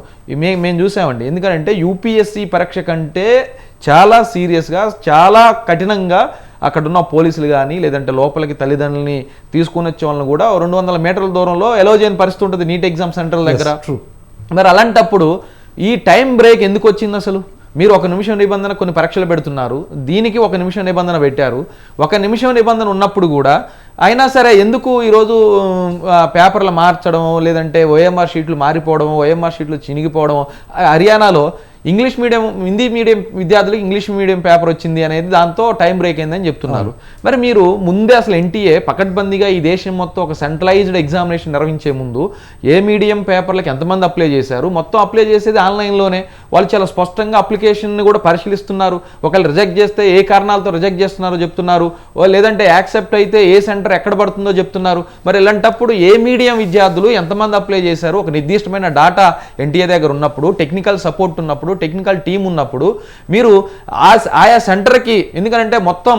మేము చూసామండి. ఎందుకంటే యూపీఎస్సీ పరీక్ష కంటే చాలా సీరియస్గా, చాలా కఠినంగా అక్కడున్న పోలీసులు కానీ లేదంటే లోపలికి తల్లిదండ్రులని తీసుకుని వచ్చే వాళ్ళని కూడా 200 మీటర్ల దూరంలో ఎలో చేయని పరిస్థితి ఉంటుంది నీట్ ఎగ్జామ్ సెంటర్ల దగ్గర. మరి అలాంటప్పుడు ఈ టైం బ్రేక్ ఎందుకు వచ్చింది? అసలు మీరు 1 నిమిషం నిబంధన కొన్ని పరీక్షలు పెడుతున్నారు, దీనికి 1 నిమిషం నిబంధన పెట్టారు. 1 నిమిషం నిబంధన ఉన్నప్పుడు కూడా అయినా సరే ఎందుకు ఈరోజు పేపర్లు మార్చడం, లేదంటే ఓఎంఆర్ షీట్లు మారిపోవడం, ఓఎంఆర్ షీట్లు చినిగిపోవడం? హర్యానాలో ఇంగ్లీష్ మీడియం, హిందీ మీడియం విద్యార్థులకు ఇంగ్లీష్ మీడియం పేపర్ వచ్చింది అనేది దాంతో టైం బ్రేక్ అయిందని చెప్తున్నారు. మరి మీరు ముందే అసలు ఎన్టీఏ పకడ్బందీగా ఈ దేశం మొత్తం ఒక సెంట్రలైజ్డ్ ఎగ్జామినేషన్ నిర్వహించే ముందు ఏ మీడియం పేపర్లకు ఎంతమంది అప్లై చేశారు, మొత్తం అప్లై చేసేది ఆన్లైన్లోనే. వాళ్ళు చాలా స్పష్టంగా అప్లికేషన్ని కూడా పరిశీలిస్తున్నారు. ఒకళ్ళు రిజెక్ట్ చేస్తే ఏ కారణాలతో రిజెక్ట్ చేస్తున్నారో చెప్తున్నారు, లేదంటే యాక్సెప్ట్ అయితే ఏ సెంటర్ ఎక్కడ పడుతుందో చెప్తున్నారు. మరి ఇలాంటప్పుడు ఏ మీడియం విద్యార్థులు ఎంతమంది అప్లై చేశారు, ఒక నిర్దిష్టమైన డాటా ఎన్టీఏ దగ్గర ఉన్నప్పుడు, టెక్నికల్ సపోర్ట్ ఉన్నప్పుడు, టెక్నికల్ టీం ఉన్నప్పుడు మీరు ఆయా సెంటర్కి, ఎందుకంటే మొత్తం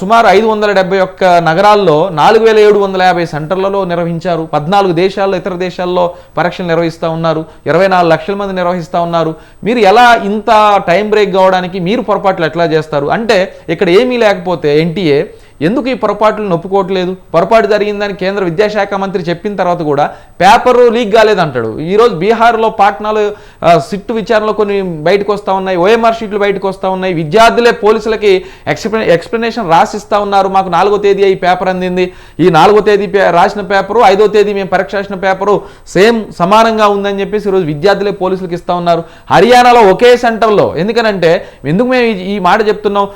సుమారు 571 నగరాల్లో 4750 సెంటర్లలో నిర్వహించారు. 14 దేశాల్లో, ఇతర దేశాల్లో పరీక్షలు నిర్వహిస్తూ ఉన్నారు. 24 లక్షల మంది నిర్వహిస్తూ ఉన్నారు. మీరు ఎలా ఇంత టైం బ్రేక్ కావడానికి మీరు పొరపాట్లు ఎట్లా చేస్తారు? అంటే ఇక్కడ ఏమీ లేకపోతే ఎన్టీఏ ఎందుకు ఈ పొరపాట్లను ఒప్పుకోవట్లేదు? పొరపాటు జరిగిందని కేంద్ర విద్యాశాఖ మంత్రి చెప్పిన తర్వాత కూడా పేపర్ లీక్ కాలేదంటాడు. ఈరోజు బీహార్లో పాట్నాలో సిట్ విచారణలో కొన్ని బయటకు వస్తూ ఉన్నాయి, ఓఎంఆర్ షీట్లు బయటకు వస్తూ ఉన్నాయి. విద్యార్థులే పోలీసులకి ఎక్స్ప్లెనేషన్ రాసిస్తూ ఉన్నారు. మాకు 4వ తేదీ ఈ పేపర్ అందింది, ఈ 4వ తేదీ రాసిన పేపరు 5వ తేదీ మేము పరీక్ష రాసిన పేపరు సేమ్ సమానంగా ఉందని చెప్పేసి ఈరోజు విద్యార్థులే పోలీసులకు ఇస్తూ ఉన్నారు. హర్యానాలో ఒకే సెంటర్లో, ఎందుకనంటే ఎందుకు మేము ఈ మాట చెప్తున్నాం,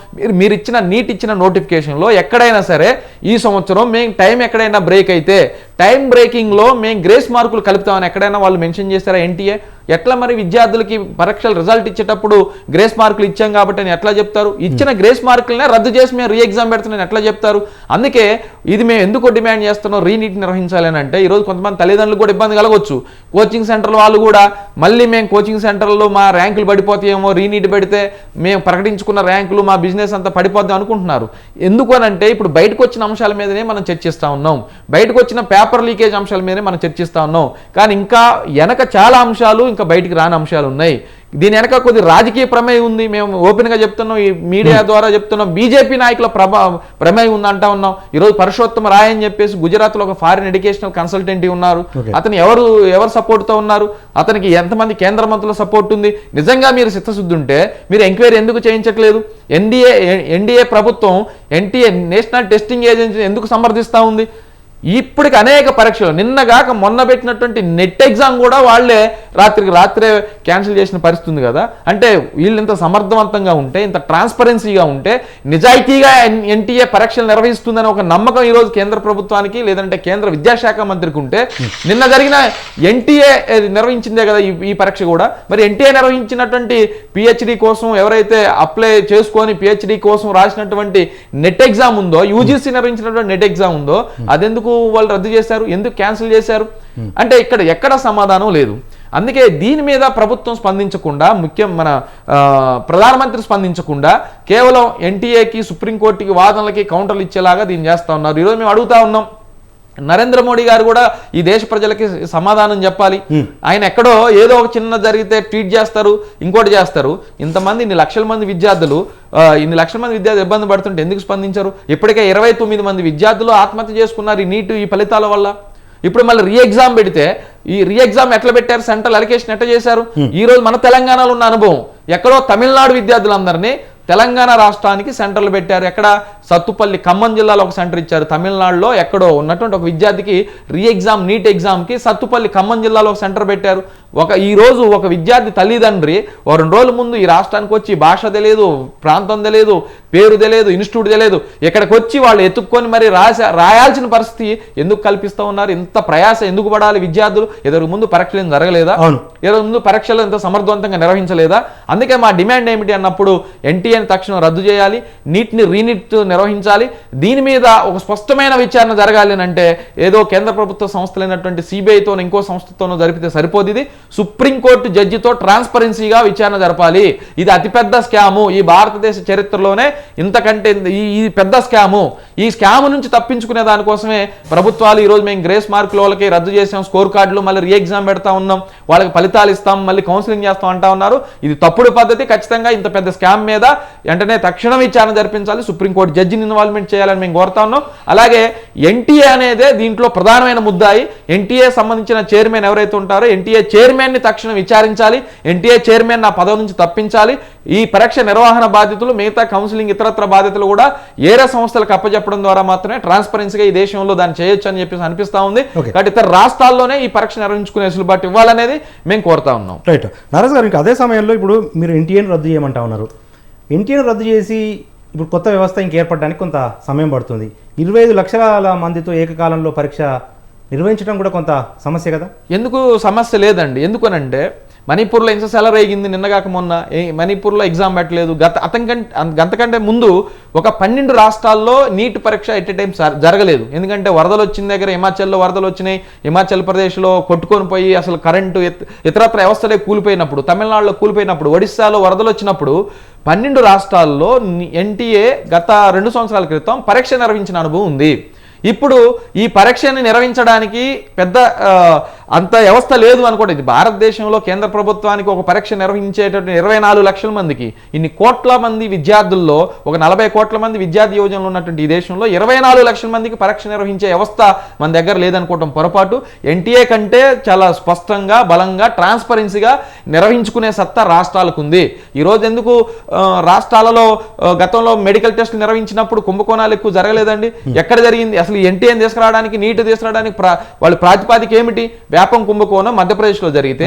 మీరు ఇచ్చిన నీట్ ఇచ్చిన నోటిఫికేషన్లో ఎక్కడైనా సరే ఈ సంవత్సరం మేము టైం ఎక్కడైనా బ్రేక్ అయితే టైం బ్రేకింగ్లో మేము గ్రేస్ మార్కులు కలుపుతామని ఎక్కడైనా వాళ్ళు మెన్షన్ చేస్తారా ఎన్టీఏ? ఎట్లా మరి విద్యార్థులకి పరీక్షలు రిజల్ట్ ఇచ్చేటప్పుడు గ్రేస్ మార్కులు ఇచ్చాం కాబట్టి అని ఎట్లా చెప్తారు? ఇచ్చిన గ్రేస్ మార్కులనే రద్దు చేసి మేము రీ ఎగ్జామ్ పెడుతున్నాను ఎట్లా చెప్తారు? అందుకే ఇది మేము ఎందుకు డిమాండ్ చేస్తున్నాం, రీనీట్ నిర్వహించాలి అని అంటే ఈరోజు కొంతమంది తల్లిదండ్రులు కూడా ఇబ్బంది కలగవచ్చు. కోచింగ్ సెంటర్ల వాళ్ళు కూడా మళ్ళీ మేము కోచింగ్ సెంటర్లో మా ర్యాంకులు పడిపోతాయేమో, రీనీట్ పెడితే మేము ప్రకటించుకున్న ర్యాంకులు మా బిజినెస్ అంతా పడిపోద్దాం అనుకుంటున్నారు. ఎందుకు అని అంటే ఇప్పుడు బయటకు వచ్చిన అంశాల మీదనే మనం చర్చిస్తూ ఉన్నాం, బయటకు వచ్చిన పేపర్ లీకేజ్ అంశాల మీదనే మనం చర్చిస్తూ ఉన్నాం. కానీ ఇంకా వెనక చాలా అంశాలు, ఇంకా బయటికి రాని అంశాలు ఉన్నాయి. దీని వెనక కొద్ది రాజకీయ ప్రమేయం ఉంది. మేము ఓపెన్గా చెప్తున్నాం, ఈ మీడియా ద్వారా చెప్తున్నాం, బీజేపీ నాయకుల ప్రమేయం ఉంది అంటా ఉన్నాం. ఈరోజు పరుషోత్తమ రాయ్ అని చెప్పేసి గుజరాత్లో ఒక ఫారిన్ ఎడ్యుకేషనల్ కన్సల్టెంట్ ఉన్నారు. అతను ఎవరు సపోర్ట్తో ఉన్నారు? అతనికి ఎంతమంది కేంద్ర మంత్రుల సపోర్ట్ ఉంది? నిజంగా మీరు చిత్తశుద్ధి ఉంటే మీరు ఎంక్వైరీ ఎందుకు చేయించట్లేదు? ఎన్డీఏ ప్రభుత్వం ఎన్టీఏ నేషనల్ టెస్టింగ్ ఏజెన్సీ ఎందుకు సమర్థిస్తూ ఉంది? ఇప్పటికి అనేక పరీక్షలు, నిన్నగాక మొన్న పెట్టినటువంటి నెట్ ఎగ్జామ్ కూడా వాళ్ళే రాత్రే క్యాన్సిల్ చేసిన పరిస్థితి ఉంది కదా. అంటే వీళ్ళు ఇంత సమర్థవంతంగా ఉంటే, ఇంత ట్రాన్స్పరెన్సీగా ఉంటే, నిజాయితీగా ఎన్టీఏ పరీక్షలు నిర్వహిస్తుందని ఒక నమ్మకం ఈరోజు కేంద్ర ప్రభుత్వానికి లేదంటే కేంద్ర విద్యాశాఖ మంత్రికి ఉంటే, నిన్న జరిగిన ఎన్టీఏ నిర్వహించిందే కదా ఈ పరీక్ష కూడా. మరి ఎన్టీఏ నిర్వహించినటువంటి పిహెచ్డి కోసం ఎవరైతే అప్లై చేసుకొని పిహెచ్డి కోసం రాసినటువంటి నెట్ ఎగ్జామ్ ఉందో, యూజీసీ నిర్వహించినటువంటి నెట్ ఎగ్జామ్ ఉందో, అదెందుకు వాళ్ళు రద్దు చేశారు? ఎందుకు క్యాన్సిల్ చేశారు? అంటే ఇక్కడ ఎక్కడ సమాధానం లేదు. అందుకే దీని మీద ప్రభుత్వం స్పందించకుండా, మన ప్రధానమంత్రి స్పందించకుండా కేవలం ఎన్టీఏకి సుప్రీంకోర్టుకి వాదనలకి కౌంటర్లు ఇచ్చేలాగా దీన్ని చేస్తూ ఉన్నారు. ఈరోజు మేము అడుగుతా ఉన్నాం, నరేంద్ర మోడీ గారు కూడా ఈ దేశ ప్రజలకి సమాధానం చెప్పాలి. ఆయన ఎక్కడో ఏదో ఒక చిన్న జరిగితే ట్వీట్ చేస్తారు, ఇంకోటి చేస్తారు. ఇంతమంది ఇన్ని లక్షల మంది విద్యార్థులు ఇబ్బంది పడుతుంటే ఎందుకు స్పందించరు? ఇప్పటికే 29 మంది విద్యార్థులు ఆత్మహత్య చేసుకున్నారు ఈ ఫలితాల వల్ల. ఇప్పుడు మళ్ళీ రీ ఎగ్జామ్ పెడితే ఈ రీ ఎగ్జామ్ ఎట్లా పెట్టారు? సెంట్రల్ అలికేషన్ ఎట్లా చేశారు? ఈ రోజు మన తెలంగాణలో ఉన్న అనుభవం, ఎక్కడో తమిళనాడు విద్యార్థులందరినీ తెలంగాణ రాష్ట్రానికి సెంటర్లు పెట్టారు. ఎక్కడ? సత్తుపల్లి, ఖమ్మం జిల్లాలో ఒక సెంటర్ ఇచ్చారు. తమిళనాడులో ఎక్కడో ఉన్నటువంటి ఒక విద్యార్థికి రీ ఎగ్జామ్ నీట్ ఎగ్జామ్కి సత్తుపల్లి, ఖమ్మం జిల్లాలో ఒక సెంటర్ పెట్టారు. ఈరోజు ఒక విద్యార్థి తల్లిదండ్రి 2 రోజుల ముందు ఈ రాష్ట్రానికి వచ్చి భాష తెలియదు, ప్రాంతం తెలియదు, పేరు తెలియదు, ఇన్స్టిట్యూట్ తెలియదు, ఇక్కడికి వచ్చి వాళ్ళు ఎత్తుక్కొని మరి రాయాల్సిన పరిస్థితి ఎందుకు కల్పిస్తూ ఉన్నారు? ఇంత ప్రయాస ఎందుకు పడాలి విద్యార్థులు? ఎదురు ముందు పరీక్షలు ఏం జరగలేదా? ఎదురు ముందు పరీక్షలు ఎంత సమర్థవంతంగా నిర్వహించలేదా? అందుకే మా డిమాండ్ ఏమిటి అన్నప్పుడు ఎన్టీఏని తక్షణం రద్దు చేయాలి, నీట్ని రీనీట్ నిర్వహించాలి. దీని మీద ఒక స్పష్టమైన విచారణ జరగాలి అంటే ఏదో కేంద్ర ప్రభుత్వ సంస్థలైనటువంటి సిబిఐతోనో ఇంకో సంస్థతోనో జరిపితే సరిపోదు. ఇది సుప్రీంకోర్టు జడ్జితో ట్రాన్స్పరెన్సీగా విచారణ జరపాలి. ఇది అతిపెద్ద స్కాము ఈ భారతదేశ చరిత్రలోనే, ఇంతకంటే ఈ పెద్ద స్కాము. ఈ స్కామ్ నుంచి తప్పించుకునే దానికోసమే ప్రభుత్వాలు ఈరోజు మేము గ్రేస్ మార్కుల వాళ్ళకి రద్దు చేసాం, స్కోర్ కార్డులు మళ్ళీ రీ ఎగ్జామ్ పెడతా ఉన్నాం, వాళ్ళకి ఫలితాలు ఇస్తాం, మళ్ళీ కౌన్సిలింగ్ చేస్తాం అంటా ఉన్నారు. ఇది తప్పుడు పద్ధతి. ఖచ్చితంగా ఇంత పెద్ద స్కామ్ మీద వెంటనే తక్షణం విచారణ జరిపించాలి, సుప్రీంకోర్టు జడ్జిని ఇన్వాల్వ్మెంట్ చేయాలని మేము కోరుతా ఉన్నాం. అలాగే ఎన్టీఏ అనేదే దీంట్లో ప్రధానమైన ముద్దాయి. ఎన్టీఏ సంబంధించిన చైర్మన్ ఎవరైతే ఉంటారో ఎన్టీఏ చైర్మన్ ని తక్షణం విచారించాలి. ఎన్టీఏ చైర్మన్ నా పదవి నుంచి తప్పించాలి. ఈ పరీక్ష నిర్వహణ బాధ్యతలు, మిగతా కౌన్సిలింగ్ ఇతరత్ర బాధ్యతలు కూడా ఏరే సంస్థలకు అప్పచెప్పడం ద్వారా మాత్రమే ట్రాన్స్పరెన్సీగా ఈ దేశంలో దాన్ని చేయొచ్చు అని చెప్పేసి అనిపిస్తా ఉంది. కాబట్టి ఇతర రాష్ట్రాల్లోనే ఈ పరీక్ష నిర్వహించుకునే వెసులుబాటు ఇవ్వాలనేది మేము కోరుతా ఉన్నాం. రైట్ నరేష్ గారు, ఇంకా అదే సమయంలో ఇప్పుడు మీరు ఎన్టీఏని రద్దు చేయమంటా ఉన్నారు. ఎన్టీఏని రద్దు చేసి ఇప్పుడు కొత్త వ్యవస్థ ఇంకేర్పడడానికి కొంత సమయం పడుతుంది. 25 లక్షల మందితో ఏకకాలంలో పరీక్ష నిర్వహించడం కూడా కొంత సమస్య కదా? ఎందుకు సమస్య లేదండి. ఎందుకనంటే మణిపూర్లో ఎంత సెలరేగింది నిన్నగాక మొన్న. మణిపూర్లో ఎగ్జామ్ పెట్టలేదు. గంతకంటే ముందు ఒక 12 రాష్ట్రాల్లో నీట్ పరీక్ష ఎట్ ఎ టైం జరగలేదు. ఎందుకంటే వరదలు వచ్చిన దగ్గర హిమాచల్లో వరదలు వచ్చినాయి, హిమాచల్ ప్రదేశ్లో కొట్టుకొని పోయి అసలు కరెంటు ఇతరత్ర వ్యవస్థలే కూలిపోయినప్పుడు, తమిళనాడులో కూలిపోయినప్పుడు, ఒడిస్సాలో వరదలు వచ్చినప్పుడు 12 రాష్ట్రాల్లో ఎన్టీఏ గత 2 సంవత్సరాల క్రితం పరీక్ష నిర్వహించిన అనుభవం ఉంది. ఇప్పుడు ఈ పరీక్షని నిర్వహించడానికి పెద్ద అంత వ్యవస్థ లేదు అనుకోండి. ఇది భారతదేశంలో కేంద్ర ప్రభుత్వానికి ఒక పరీక్ష నిర్వహించేటటువంటి 24 లక్షల మందికి ఇన్ని కోట్ల మంది విద్యార్థుల్లో ఒక 40 కోట్ల మంది విద్యార్థి యోజనలు ఉన్నటువంటి ఈ దేశంలో 24 లక్షల మందికి పరీక్ష నిర్వహించే వ్యవస్థ మన దగ్గర లేదనుకోవటం పొరపాటు. ఎన్టీఏ కంటే చాలా స్పష్టంగా బలంగా ట్రాన్స్పరెన్సీగా నిర్వహించుకునే సత్తా రాష్ట్రాలకు ఉంది. ఈరోజు ఎందుకు రాష్ట్రాలలో గతంలో మెడికల్ టెస్టులు నిర్వహించినప్పుడు కుంభకోణాలు ఎక్కువ జరగలేదండి? ఎక్కడ జరిగింది? అసలు ఎన్టీఏని తీసుకురావడానికి నీట్ తీసుకురావడానికి వాళ్ళ ప్రాతిపాదిక ఏమిటి? వ్యాపం కుంభకోణం మధ్యప్రదేశ్లో జరిగితే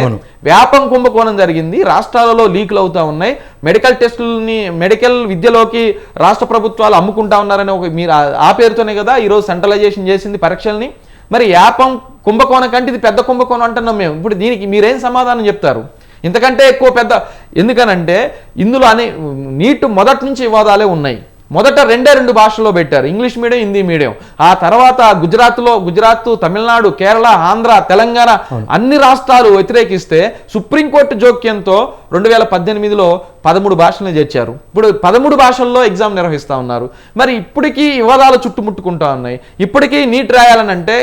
వ్యాపం కుంభకోణం జరిగింది, రాష్ట్రాలలో లీకులు అవుతా ఉన్నాయి, మెడికల్ టెస్టులని మెడికల్ విద్యలోకి రాష్ట్ర ప్రభుత్వాలు అమ్ముకుంటా ఉన్నారని మీరు ఆ పేరుతోనే కదా ఈరోజు సెంట్రలైజేషన్ చేసింది పరీక్షల్ని. మరి వ్యాపం కుంభకోణం కంటే ఇది పెద్ద కుంభకోణం అంటున్నాం మేము. ఇప్పుడు దీనికి మీరేం సమాధానం చెప్తారు? ఇంతకంటే ఎక్కువ పెద్ద ఎందుకనంటే ఇందులో నీట్ మొదటి నుంచి వివాదాలే ఉన్నాయి. మొదట 2 భాషల్లో పెట్టారు, ఇంగ్లీష్ మీడియం, హిందీ మీడియం. ఆ తర్వాత గుజరాత్, తమిళనాడు, కేరళ, ఆంధ్ర, తెలంగాణ అన్ని రాష్ట్రాలు వ్యతిరేకిస్తే సుప్రీంకోర్టు జోక్యంతో 2018లో 13 భాషలను చేర్చారు. ఇప్పుడు 13 భాషల్లో ఎగ్జామ్ నిర్వహిస్తూ ఉన్నారు. మరి ఇప్పటికీ వివాదాలు చుట్టుముట్టుకుంటా ఉన్నాయి. ఇప్పటికీ నీట్ రాయాలని అంటే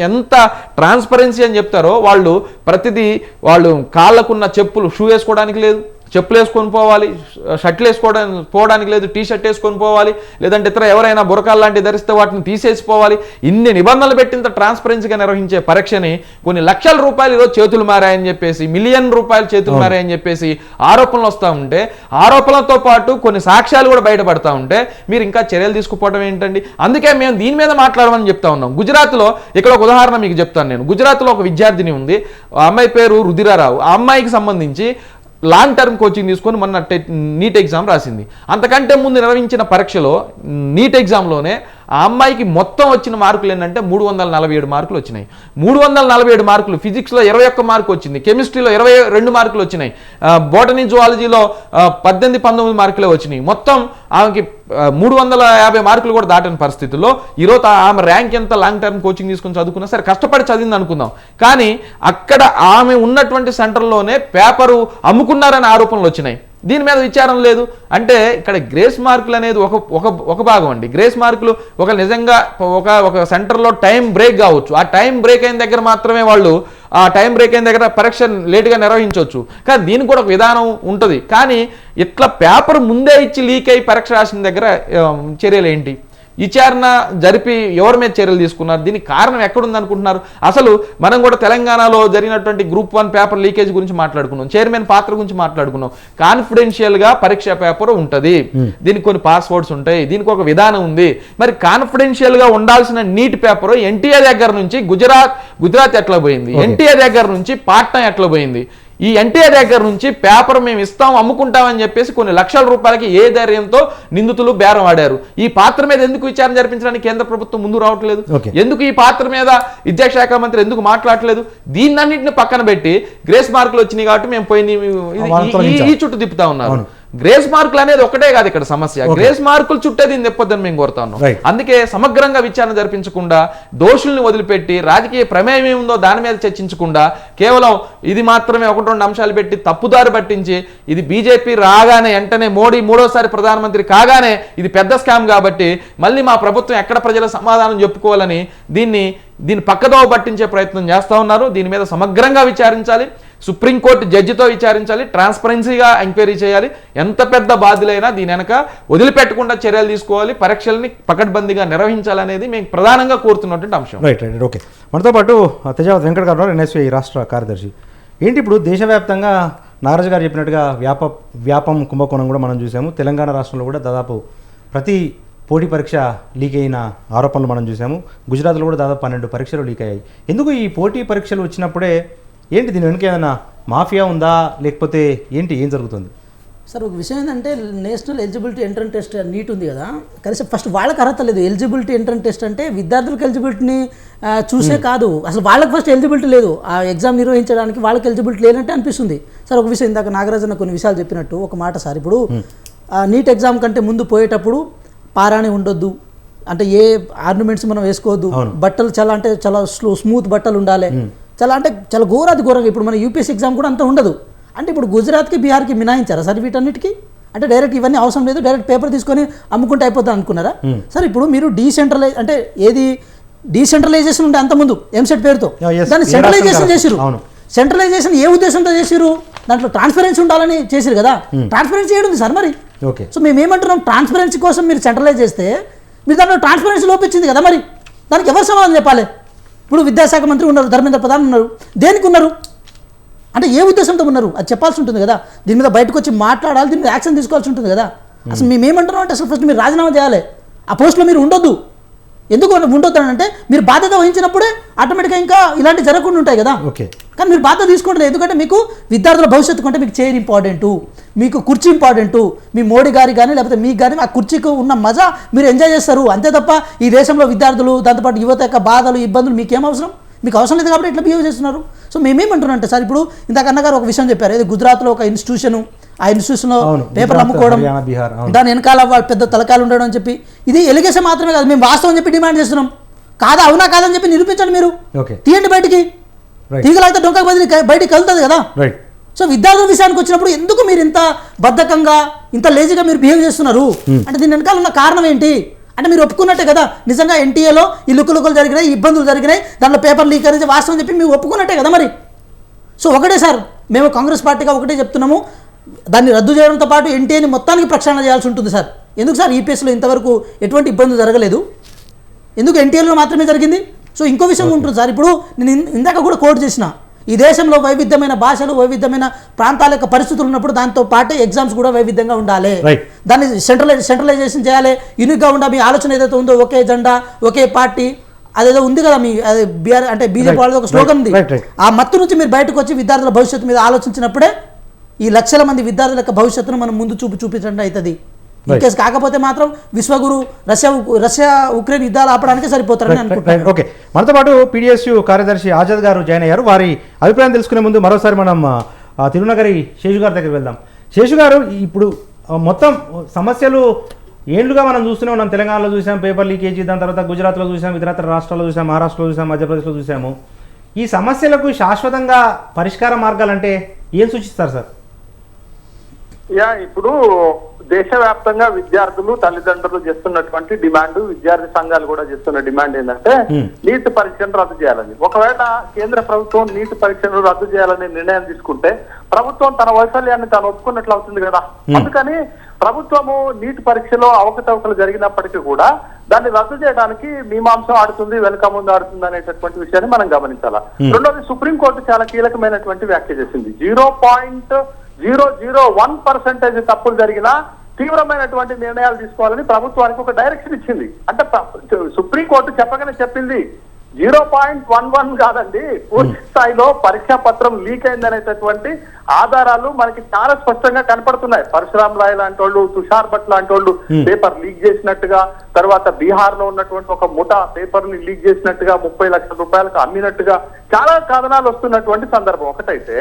ఎంత ట్రాన్స్పరెన్సీ అని చెప్తారో వాళ్ళు ప్రతిదీ వాళ్ళు కాళ్ళకున్న చెప్పులు షూ వేసుకోవడానికి లేదు, చెప్పులు వేసుకొని పోవాలి, షర్ట్లు పోవడానికి లేదు, టీ షర్ట్ వేసుకొని పోవాలి, లేదంటే ఇతర ఎవరైనా బురకాలు లాంటివి ధరిస్తే వాటిని తీసేసిపోవాలి. ఇన్ని నిబంధనలు పెట్టినంత ట్రాన్స్పరెన్సీగా నిర్వహించే పరీక్షని కొన్ని లక్షల రూపాయలు ఈరోజు చేతులు మారాయని చెప్పేసి, $1 మిలియన్ చేతులు మారాయని చెప్పేసి ఆరోపణలు వస్తూ ఉంటే, ఆరోపణలతో పాటు కొన్ని సాక్ష్యాలు కూడా బయటపడతా ఉంటే మీరు ఇంకా చర్యలు తీసుకుపోవడం ఏంటండి? అందుకే మేము దీని మీద మాట్లాడమని చెప్తా ఉన్నాం. గుజరాత్లో ఇక్కడ ఒక ఉదాహరణ మీకు చెప్తాను నేను. గుజరాత్లో ఒక విద్యార్థిని ఉంది, ఆ అమ్మాయి పేరు రుధిరారావు. ఆ అమ్మాయికి సంబంధించి లాంగ్ టర్మ్ కోచింగ్ తీసుకొని మొన్న నీట్ ఎగ్జామ్ రాసింది. అంతకంటే ముందు నిర్వహించిన పరీక్షలో నీట్ ఎగ్జామ్లోనే ఆ అమ్మాయికి మొత్తం వచ్చిన మార్కులు ఏంటంటే 347 మార్కులు వచ్చినాయి. 347 మార్కులు. ఫిజిక్స్లో 21 మార్కు వచ్చింది, కెమిస్ట్రీలో 22 మార్కులు వచ్చినాయి, బోటనీ జువాలజీలో 18-19 మార్కులే వచ్చినాయి. మొత్తం ఆమెకి 350 మార్కులు కూడా దాటని పరిస్థితుల్లో ఈరోజు ఆమె ర్యాంక్ ఎంత లాంగ్ టర్మ్ కోచింగ్ తీసుకుని చదువుకున్నా సరే కష్టపడి చదివింది అనుకుందాం, కానీ అక్కడ ఆమె ఉన్నటువంటి సెంటర్లోనే పేపరు అమ్ముకున్నారనే ఆరోపణలు వచ్చినాయి. దీని మీద విచారం లేదు. అంటే ఇక్కడ గ్రేస్ మార్కులు అనేది ఒక భాగం అండి. గ్రేస్ మార్కులు నిజంగా ఒక సెంటర్లో టైం బ్రేక్ కావచ్చు, ఆ టైం బ్రేక్ అయిన దగ్గర మాత్రమే వాళ్ళు ఆ టైం బ్రేక్ అయిన దగ్గర పరీక్ష లేటుగా నిర్వహించవచ్చు. కానీ దీనికి కూడా ఒక విధానం ఉంటుంది. కానీ ఇట్లా పేపర్ ముందే ఇచ్చి లీక్ అయ్యి పరీక్ష రాసిన దగ్గర చర్యలు ఏంటి? విచారణ జరిపి ఎవరి మీద చర్యలు తీసుకున్నారు? దీనికి కారణం ఎక్కడుంది అనుకుంటున్నారు? అసలు మనం కూడా తెలంగాణలో జరిగినటువంటి Group 1 పేపర్ లీకేజ్ గురించి మాట్లాడుకున్నాం, చైర్మన్ పాత్ర గురించి మాట్లాడుకున్నాం. కాన్ఫిడెన్షియల్ గా పరీక్ష పేపర్ ఉంటుంది, దీనికి కొన్ని పాస్వర్డ్స్ ఉంటాయి, దీనికి ఒక విధానం ఉంది. మరి కాన్ఫిడెన్షియల్ గా ఉండాల్సిన నీట్ పేపర్ ఎన్టీఏ దగ్గర నుంచి గుజరాత్ ఎట్లా పోయింది? ఎన్టీఏ దగ్గర నుంచి పాట్నా ఎట్లా పోయింది? ఈ ఎన్టీఏ దగ్గర నుంచి పేపర్ మేము ఇస్తాం, అమ్ముకుంటామని చెప్పేసి కొన్ని లక్షల రూపాయలకి ఏ ధైర్యంతో నిందితులు బేరం ఆడారు? ఈ పాత్ర మీద ఎందుకు విచారణ జరిపించడానికి కేంద్ర ప్రభుత్వం ముందు రావట్లేదు? ఎందుకు ఈ పాత్ర మీద విద్యాశాఖ మంత్రి ఎందుకు మాట్లాడట్లేదు? దీన్నన్నింటిని పక్కన పెట్టి గ్రేస్ మార్కులు వచ్చినాయి కాబట్టి మేము పోయి ఈ చుట్టూ తిప్పుతా ఉన్నారు. గ్రేస్ మార్కులు అనేది ఒకటే కాదు ఇక్కడ సమస్య. గ్రేస్ మార్కులు చుట్టే దీన్ని తెప్పొద్దని మేము కోరుతా ఉన్నాం. అందుకే సమగ్రంగా విచారణ జరిపించకుండా, దోషుల్ని వదిలిపెట్టి, రాజకీయ ప్రమేయం ఏముందో దాని మీద చర్చించకుండా కేవలం ఇది మాత్రమే 1-2 అంశాలు పెట్టి తప్పుదారి పట్టించి, ఇది బీజేపీ రాగానే వెంటనే మోడీ 3వ ప్రధానమంత్రి కాగానే ఇది పెద్ద స్కామ్ కాబట్టి మళ్ళీ మా ప్రభుత్వం ఎక్కడ ప్రజల సమాధానం చెప్పుకోవాలని దీన్ని పక్కదోవ పట్టించే ప్రయత్నం చేస్తూ ఉన్నారు. దీని మీద సమగ్రంగా విచారించాలి, సుప్రీంకోర్టు జడ్జితో విచారించాలి, ట్రాన్స్పరెన్సీగా ఎంక్వైరీ చేయాలి. ఎంత పెద్ద బాధ్యులైనా దీని వెనక వదిలిపెట్టకుండా చర్యలు తీసుకోవాలి, పరీక్షల్ని పకడ్బందీగా నిర్వహించాలనేది మేము ప్రధానంగా కోరుతున్నటువంటి అంశం. రైట్. ఓకే. మనతో పాటు తెజావత్ వెంకట్ గారు, ఎన్ఎస్వై రాష్ట్ర కార్యదర్శి. ఏంటి ఇప్పుడు దేశవ్యాప్తంగా నాగరాజు గారు చెప్పినట్టుగా వ్యాపం కుంభకోణం కూడా మనం చూసాము. తెలంగాణ రాష్ట్రంలో కూడా దాదాపు ప్రతి పోటీ పరీక్ష లీక్ అయిన ఆరోపణలు మనం చూసాము. గుజరాత్లో కూడా దాదాపు 12 పరీక్షలు లీక్ అయ్యాయి. ఎందుకు ఈ పోటీ పరీక్షలు వచ్చినప్పుడే ఏంటి దీని వెనుక ఏదైనా మాఫియా ఉందా, లేకపోతే ఏం జరుగుతుంది? సార్ ఒక విషయం ఏంటంటే national eligibility entrance test neat ఉంది కదా, కనీసం ఫస్ట్ వాళ్ళకి అర్హత లేదు. ఎలిజిబిలిటీ ఎంట్రన్స్ టెస్ట్ అంటే విద్యార్థులకు ఎలిజిబిలిటీని చూసే కాదు, అసలు వాళ్ళకి ఫస్ట్ ఎలిజిబిలిటీ లేదు. ఆ ఎగ్జామ్ నిర్వహించడానికి వాళ్ళకి ఎలిజిబిలిటీ లేనంటే అనిపిస్తుంది. సార్ ఒక విషయం, ఇందాక నాగరాజన్న కొన్ని విషయాలు చెప్పినట్టు ఒక మాట సార్, ఇప్పుడు నీట్ ఎగ్జామ్ కంటే ముందు పోయేటప్పుడు పారాణి ఉండొద్దు, అంటే ఏ ఆర్నమెంట్స్ మనం వేసుకోవద్దు, బట్టలు చాలా స్మూత్ బట్టలు ఉండాలి, చాలా ఘోరంగా. ఇప్పుడు మన యూపీఎస్సీ ఎగ్జామ్ కూడా అంత ఉండదు. అంటే ఇప్పుడు గుజరాత్కి బీహార్కి మినాయించారా సార్ వీటన్నిటికీ? అంటే డైరెక్ట్ ఇవన్నీ అవసరం లేదు, డైరెక్ట్ పేపర్ తీసుకొని అమ్ముకుంటే అయిపోతుంది అనుకున్నారా? సార్ ఇప్పుడు మీరు అంటే ఏది డీసెంట్రలైజేషన్ ఉంటే అంతకుముందు ఎంసెట్ పేరుతో దాన్ని సెంట్రలైజేషన్ చేసిరు. సెంట్రలైజేషన్ ఏ ఉద్దేశంతో చేసిరు? దాంట్లో ట్రాన్స్పరెన్సీ ఉండాలని చేసిరు కదా. ట్రాన్స్పరెన్సీ ఏడుంది సార్ మరి? సో మేము ఏమంటున్నాం, ట్రాన్స్పరెన్సీ కోసం మీరు సెంట్రలైజ్ చేస్తే మీరు దాంట్లో ట్రాన్స్పరెన్సీ లోపించింది కదా, మరి దానికి ఎవరు సమాధానం చెప్పాలి? ఇప్పుడు విద్యాశాఖ మంత్రి ఉన్నారు, ధర్మేంద్ర ప్రధాన్ ఉన్నారు, దేనికి ఉన్నారు అంటే ఏ ఉద్దేశంతో ఉన్నారు అది చెప్పాల్సి ఉంటుంది కదా. దీని మీద బయటకు వచ్చి మాట్లాడాలి, దీని మీద యాక్షన్ తీసుకోవాల్సి ఉంటుంది కదా. అసలు మేము ఏమంటున్నాం అంటే అసలు ఫస్ట్ మీరు రాజీనామా చేయాలి, ఆ పోస్ట్లో మీరు ఉండొద్దు. ఎందుకు ఉండొద్దు అంటే మీరు బాధ్యత వహించినప్పుడే ఆటోమేటిక్గా ఇంకా ఇలాంటి జరగకుండా ఉంటాయి కదా. కానీ మీరు బాధ్యత తీసుకుంటారు, ఎందుకంటే మీకు విద్యార్థుల భవిష్యత్తు కంటే మీకు చైర్ ఇంపార్టెంటు, మీకు కుర్చీ ఇంపార్టెంటు. మీ మోడీ గారి కానీ లేకపోతే మీకు కానీ ఆ కుర్చీకి ఉన్న మజా మీరు ఎంజాయ్ చేస్తారు అంతే తప్ప ఈ దేశంలో విద్యార్థులు దాంతోపాటు యువత యొక్క బాధలు ఇబ్బందులు మీకేం అవసరం? మీకు అవసరం లేదు కాబట్టి ఇట్లా బిహేవ్ చేస్తున్నారు. సో మేమేమంటున్నాం అంటే సార్, ఇప్పుడు ఇందాక అన్నగారు ఒక విషయం చెప్పారు, ఇది గుజరాత్లో ఒక ఇన్స్టిట్యూషన్, ఆ ఇన్స్టిట్యూషన్లో పేపర్లు అమ్ముకోవడం, దాని వెనకాల వాళ్ళు పెద్ద తలకాయలు ఉండడం అని చెప్పి ఇది ఎలిగేషన్ మాత్రమే కాదు, మేము వాస్తవం చెప్పి డిమాండ్ చేస్తున్నాం. కాదా అవునా కాదని చెప్పి నిరూపించండి, మీరు తీయండి బయటికి. తీగలైతే డొంక బయటికి వెళ్తుంది కదా. సో విద్యార్థుల విషయానికి వచ్చినప్పుడు ఎందుకు మీరు ఇంత బద్ధకంగా ఇంత లేజీగా మీరు బిహేవ్ చేస్తున్నారు అంటే దీని వెనకాల ఉన్న కారణం ఏంటి అంటే మీరు ఒప్పుకున్నట్టే కదా, నిజంగా ఎన్టీఏలో ఈ లుక్కులు జరిగినాయి, ఇబ్బందులు జరిగినాయి, దాంట్లో పేపర్ లీక్ అనేది వాస్తవం చెప్పి మీరు ఒప్పుకున్నట్టే కదా మరి. సో ఒకటే సార్, మేము కాంగ్రెస్ పార్టీగా ఒకటే చెప్తున్నాము, దాన్ని రద్దు చేయడంతో పాటు ఎన్టీఏని మొత్తానికి ప్రక్షాళన చేయాల్సి ఉంటుంది సార్. ఎందుకు సార్ ఈపీఎస్లో ఇంతవరకు ఎటువంటి ఇబ్బంది జరగలేదు, ఎందుకు ఎన్టీఏలో మాత్రమే జరిగింది? సో ఇంకో విషయం ఉంటుంది సార్, ఇప్పుడు నేను ఇందాక కూడా కోట్ చేసిన, ఈ దేశంలో వైవిధ్యమైన భాషలు, వైవిధ్యమైన ప్రాంతాల యొక్క పరిస్థితులు ఉన్నప్పుడు దాంతో పాటు ఎగ్జామ్స్ కూడా వైవిధ్యంగా ఉండాలి. దాన్ని సెంట్రలైజేషన్ చేయాలి, యూనిక్గా ఉండాలి. మీ ఆలోచన ఏదైతే ఉందో ఒకే జెండా ఒకే పార్టీ అదేదో ఉంది కదా, మీ అదే బీఆర్ అంటే బీజేపీ వాళ్ళది ఒక స్లోగన్ ఉంది. ఆ మత్తు నుంచి మీరు బయటకు వచ్చి విద్యార్థుల భవిష్యత్తు మీద ఆలోచించినప్పుడే ఈ లక్షల మంది విద్యార్థుల యొక్క భవిష్యత్తును మనం ముందు చూపించండి అవుతుంది. కేసు కాకపోతే మాత్రం విశ్వగురు రష్యా ఉక్రెయిన్ యుద్ధాలు ఆపడానికి సరిపోతారని అనుకుంటున్నాను. ఓకే, మనతో పాటు పీడిఎస్యు కార్యదర్శి ఆజాద్ గారు జాయిన్ అయ్యారు. వారి అభిప్రాయం తెలుసుకునే ముందు మరోసారి మనం తిరునగరి శేషు గారి దగ్గరికి వెళ్దాం. శేషు గారు, ఇప్పుడు మొత్తం సమస్యలు ఏళ్లుగా మనం చూస్తూనే ఉన్నాం. తెలంగాణలో చూసాం పేపర్ లీకేజీ, దాని తర్వాత గుజరాత్లో చూసాం, ఇతరత్ర రాష్ట్రాల్లో చూసాం, మహారాష్ట్రలో చూసాం, మధ్యప్రదేశ్లో చూసాము. ఈ సమస్యలకు శాశ్వతంగా పరిష్కార మార్గాలంటే ఏం సూచిస్తారు సార్? ఇప్పుడు దేశవ్యాప్తంగా విద్యార్థులు తల్లిదండ్రులు చేస్తున్నటువంటి డిమాండ్, విద్యార్థి సంఘాలు కూడా చేస్తున్న డిమాండ్ ఏంటంటే నీట్ పరీక్షను రద్దు చేయాలని. ఒకవేళ కేంద్ర ప్రభుత్వం నీట్ పరీక్షను రద్దు చేయాలనే నిర్ణయం తీసుకుంటే ప్రభుత్వం తన వైఫల్యాన్ని తాను ఒప్పుకున్నట్లు అవుతుంది కదా. అందుకని ప్రభుత్వము నీట్ పరీక్షలో అవకతవకలు జరిగినప్పటికీ కూడా దాన్ని రద్దు చేయడానికి మీమాంసం ఆడుతుంది, వెనుక ముందు ఆడుతుంది అనేటటువంటి విషయాన్ని మనం గమనించాలా. రెండోది, సుప్రీంకోర్టు చాలా కీలకమైనటువంటి వ్యాఖ్య చేసింది. 0.001% తప్పులు జరిగినా తీవ్రమైనటువంటి నిర్ణయాలు తీసుకోవాలని ప్రభుత్వానికి ఒక డైరెక్షన్ ఇచ్చింది. అంటే సుప్రీంకోర్టు చెప్పగానే చెప్పింది 0.11 కాదండి, పూర్తి స్థాయిలో పరీక్షా పత్రం లీక్ అయిందనేటటువంటి ఆధారాలు మనకి చాలా స్పష్టంగా కనపడుతున్నాయి. పరశురామ్ రాయ్ లాంటి వాళ్ళు, తుషార్ భట్ లాంటి వాళ్ళు పేపర్ లీక్ చేసినట్టుగా, తర్వాత బీహార్ లో ఉన్నటువంటి ఒక ముఠా పేపర్ ని లీక్ చేసినట్టుగా, 30 లక్షల రూపాయలకు అమ్మినట్టుగా చాలా కథనాలు వస్తున్నటువంటి సందర్భం ఒకటైతే,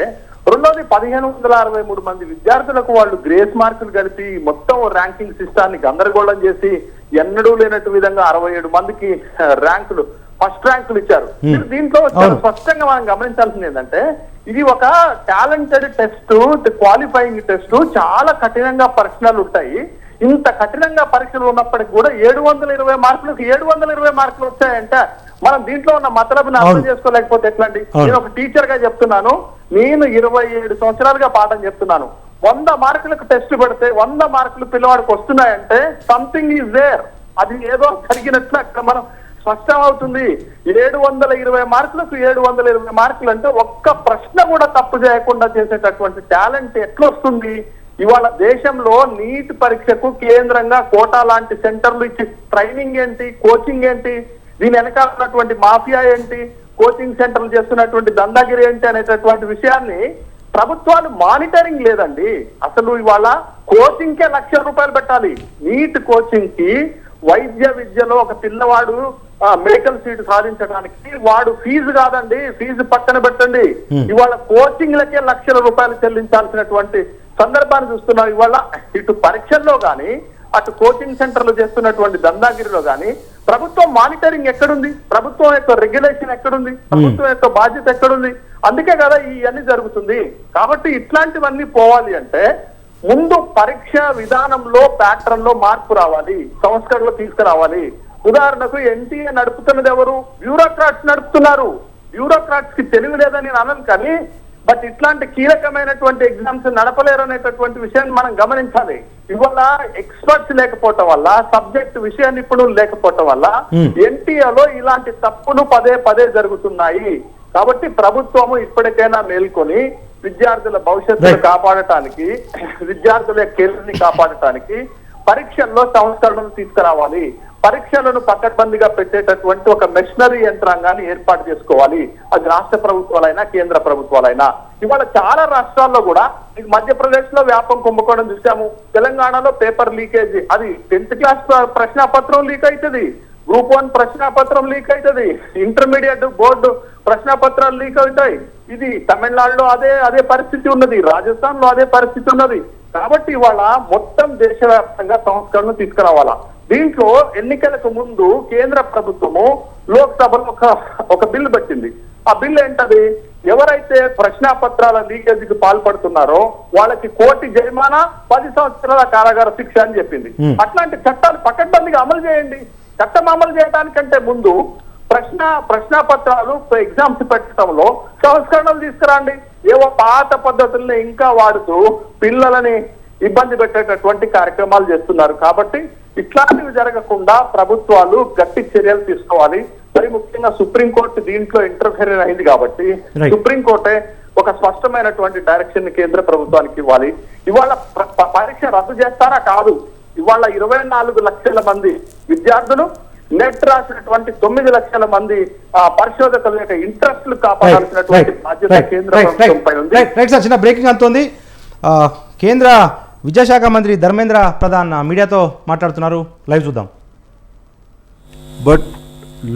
రెండోది 1563 మంది విద్యార్థులకు వాళ్ళు గ్రేస్ మార్కులు కలిపి మొత్తం ర్యాంకింగ్ సిస్టాన్ని గందరగోళం చేసి ఎన్నడూ లేనట్టు విధంగా 67 మందికి ర్యాంకులు ఫస్ట్ ర్యాంకులు ఇచ్చారు. దీంట్లో చాలా స్పష్టంగా మనం గమనించాల్సింది ఏంటంటే ఇది ఒక టాలెంటెడ్ టెస్ట్, క్వాలిఫైయింగ్ టెస్ట్, చాలా కఠినంగా పరీక్షలు ఉంటాయి. ఇంత కఠినంగా పరీక్షలు ఉన్నప్పటికీ కూడా 720 మార్కులకు 720 మార్కులు వచ్చాయంటే మనం దీంట్లో ఉన్న మతలబుని అర్థం చేసుకోలేకపోతే ఎట్లండి? నేను ఒక టీచర్ గా చెప్తున్నాను, నేను 27 సంవత్సరాలుగా పాఠం చెప్తున్నాను. 100 మార్కులకు టెస్ట్ పెడితే 100 మార్కులు పిల్లవాడికి వస్తున్నాయంటే సంథింగ్ ఈజ్ దేర్, అది ఏదో జరిగినట్లు అక్కడ మనం స్పష్టం అవుతుంది. 720 మార్కులకు 720 మార్కులు అంటే ఒక్క ప్రశ్న కూడా తప్పు చేయకుండా చేసేటటువంటి టాలెంట్ ఎట్లొస్తుంది? ఇవాళ దేశంలో నీట్ పరీక్షకు కేంద్రంగా కోటా లాంటి సెంటర్లు ఇచ్చి ట్రైనింగ్ ఏంటి, కోచింగ్ ఏంటి, దీని వెనకాల ఉన్నటువంటి మాఫియా ఏంటి, కోచింగ్ సెంటర్లు చేస్తున్నటువంటి దందాగిరి ఏంటి అనేటటువంటి విషయాన్ని ప్రభుత్వాలు మానిటరింగ్ లేదండి. అసలు ఇవాళ కోచింగ్ కే ₹1,00,000 పెట్టాలి. నీట్ కోచింగ్ కి వైద్య విద్యలో ఒక పిల్లవాడు మెడికల్ సీట్ సాధించడానికి వాడు ఫీజు కాదండి, ఫీజు పక్కన పెట్టండి, ఇవాళ కోచింగ్లకే ₹1,00,000 చెల్లించాల్సినటువంటి సందర్భాన్ని చూస్తున్నాం. ఇవాళ ఇటు పరీక్షల్లో గాని అటు కోచింగ్ సెంటర్లు చేస్తున్నటువంటి దందాగిరిలో గాని ప్రభుత్వం మానిటరింగ్ ఎక్కడుంది? ప్రభుత్వం యొక్క రెగ్యులేషన్ ఎక్కడుంది? ప్రభుత్వం యొక్క బాధ్యత ఎక్కడుంది? అందుకే కదా ఇవన్నీ జరుగుతుంది. కాబట్టి ఇట్లాంటివన్నీ పోవాలి అంటే ముందు పరీక్ష విధానంలో ప్యాటర్న్ లో మార్పు రావాలి, సంస్కరణలు తీసుకురావాలి. ఉదాహరణకు ఎన్టీఏ నడుపుతున్నది ఎవరు? బ్యూరోక్రాట్స్ నడుపుతున్నారు. బ్యూరోక్రాట్స్ కి తెలివి లేదని నేను అనను, కానీ బట్ ఇట్లాంటి కీలకమైనటువంటి ఎగ్జామ్స్ నడపలేరు అనేటటువంటి విషయాన్ని మనం గమనించాలి. ఇవాళ ఎక్స్పర్ట్స్ లేకపోవటం వల్ల, సబ్జెక్ట్ విషయ నిపుణులు లేకపోవటం వల్ల ఎన్టీఏలో ఇలాంటి తప్పులు పదే పదే జరుగుతున్నాయి. కాబట్టి ప్రభుత్వము ఇప్పటికైనా మేల్కొని విద్యార్థుల భవిష్యత్తును కాపాడటానికి, విద్యార్థుల కెరీర్ని కాపాడటానికి పరీక్షల్లో సంస్కరణలు తీసుకురావాలి. పరీక్షలను పకడ్బందీగా పెట్టేటటువంటి ఒక మెషినరీ యంత్రాంగాన్ని ఏర్పాటు చేసుకోవాలి. అది రాష్ట్ర ప్రభుత్వాలైనా కేంద్ర ప్రభుత్వాలైనా. ఇవాళ చాలా రాష్ట్రాల్లో కూడా, మధ్యప్రదేశ్ లో వ్యాపం కుంభకోణం చూసాము, తెలంగాణలో పేపర్ లీకేజ్, అది 10th క్లాస్ ప్రశ్నాపత్రం లీక్ అవుతుంది, గ్రూప్ 1 ప్రశ్నాపత్రం లీక్ అవుతుంది, ఇంటర్మీడియట్ బోర్డు ప్రశ్నాపత్రాలు లీక్ అవుతాయి. ఇది తమిళనాడులో అదే పరిస్థితి ఉన్నది, రాజస్థాన్ లో అదే పరిస్థితి ఉన్నది. కాబట్టి ఇవాళ మొత్తం దేశవ్యాప్తంగా సంస్కరణలు తీసుకురావాలా. దీంట్లో ఎన్నికలకు ముందు కేంద్ర ప్రభుత్వము లోక్సభలో ఒక బిల్లు పెట్టింది. ఆ బిల్లు ఏంటది? ఎవరైతే ప్రశ్నాపత్రాల లీకేజీకి పాల్పడుతున్నారో వాళ్ళకి కోటి జరిమానా, 10 సంవత్సరాల కారాగార శిక్ష అని చెప్పింది. అట్లాంటి చట్టాలు పకడ్బందీగా అమలు చేయండి. చట్టం అమలు చేయడానికంటే ముందు ప్రశ్నాపత్రాలు ఎగ్జామ్స్ పెట్టడంలో సంస్కరణలు తీసుకురండి. ఏవో పాత పద్ధతుల్ని ఇంకా వాడుతూ పిల్లలని ఇబ్బంది పెట్టేటటువంటి కార్యక్రమాలు చేస్తున్నారు. కాబట్టి ఇట్లాంటివి జరగకుండా ప్రభుత్వాలు గట్టి చర్యలు తీసుకోవాలి. మరి ముఖ్యంగా సుప్రీంకోర్టు దీంట్లో ఇంటర్ఫియర్ అయింది కాబట్టి సుప్రీంకోర్టే ఒక స్పష్టమైనటువంటి డైరెక్షన్ కేంద్ర ప్రభుత్వానికి ఇవ్వాలి. ఇవాళ పరీక్ష రద్దు చేస్తారా? కాదు. ఇవాళ 24 లక్షల మంది విద్యార్థులు, నెట్ రాసినటువంటి 9 లక్షల మంది పరిశోధకుల యొక్క ఇంట్రెస్ట్లు కాపాడాల్సినటువంటి బాధ్యత కేంద్ర ప్రభుత్వంపై ఉంది. రైట్ సార్, చిన్న బ్రేకింగ్ అంతోంది. కేంద్ర విద్యాశాఖ మంత్రి ధర్మేంద్ర ప్రధాన్ మీడియాతో మాట్లాడుతున్నారు. లైవ్ చూద్దాం. But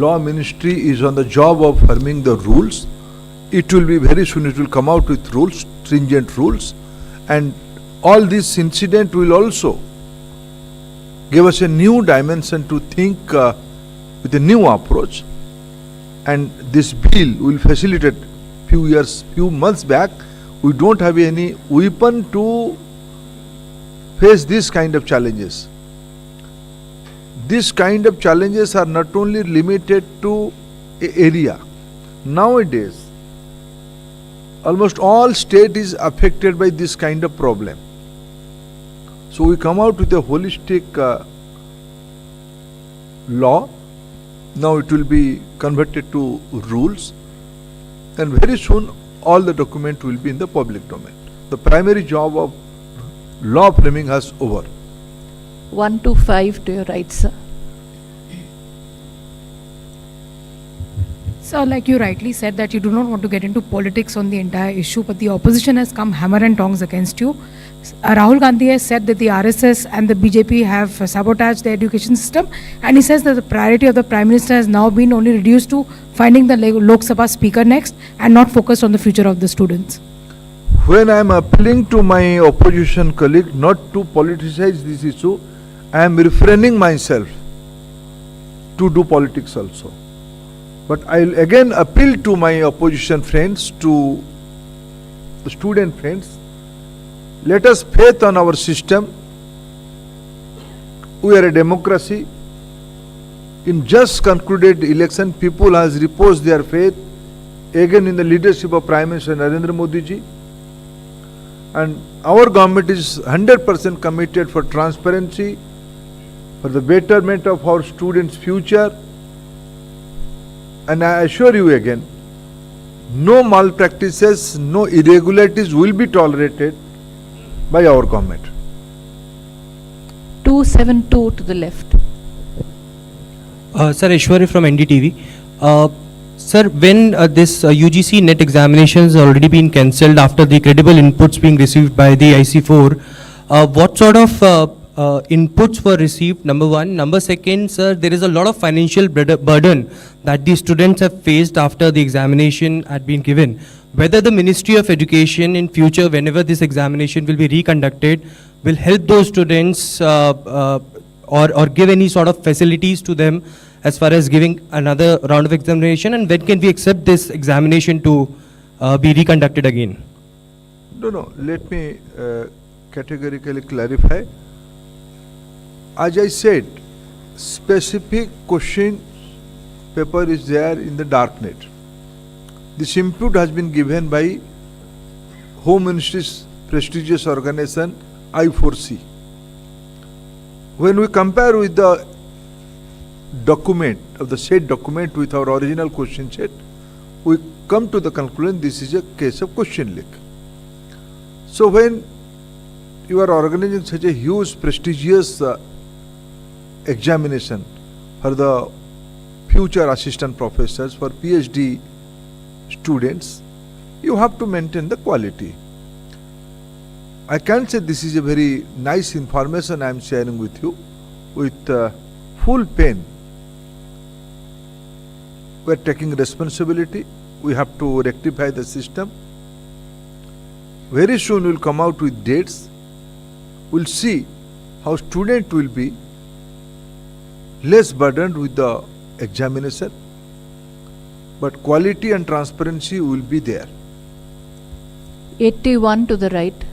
law ministry is on the job of forming the rules. It will be very soon, it will come out with rules, stringent rules, and all this incident will also give us a new dimension to think with a new approach. And this bill will facilitate. Few months back, we don't have any weapon to face this kind of challenges. This kind of challenges are not only limited to an area. Nowadays, almost all state is affected by this kind of problem. So we come out with a holistic law. Now it will be converted to rules, and very soon all the document will be in the public domain. The primary job of law framing has over. 1 to 5 to your right, sir. So, like you rightly said, that you do not want to get into politics on the entire issue, but the opposition has come hammer and tongs against you. Rahul Gandhi has said that the RSS and the BJP have sabotaged the education system, and he says that the priority of the Prime Minister has now been only reduced to finding the Lok Sabha speaker next and not focused on the future of the students. When I am appealing to my opposition colleague not to politicize this issue, I am refraining myself to do politics also. But I will again appeal to my opposition friends, to the student friends, let us faith on our system. We are a democracy. In just concluded election, people has reposed their faith again in the leadership of Prime Minister Narendra Modi ji. And our government is 100% committed for transparency, for the betterment of our students' future. And I assure you again, no malpractices, no irregularities will be tolerated by our government. 272 to the left. Sir, Ishwari from NDTV. Sir, when this UGC NET examinations already been cancelled after the credible inputs being received by the IC4, what sort of inputs were received? Number one. Number second, sir, there is a lot of financial burden that the students have faced after the examination had been given. Whether the Ministry of Education in future, whenever this examination will be reconducted, will help those students or give any sort of facilities to them as far as giving another round of examination, and when can we accept this examination to be reconducted again? No, let me categorically clarify. As I said, specific question paper is there in the darknet. This input has been given by Home Ministry's prestigious organization I4C. When we compare with the document of the said document with our original question set, we come to the conclusion this is a case of question leak. So when you are organizing such a huge prestigious examination for the future assistant professors, for PhD students, you have to maintain the quality. I can't say this is a very nice information I am sharing with you with full pain. We are taking responsibility. We have to rectify the system. Very soon we will come out with dates. We'll see how student will be less burdened with the examination, but quality and transparency will be there. 81 to the right.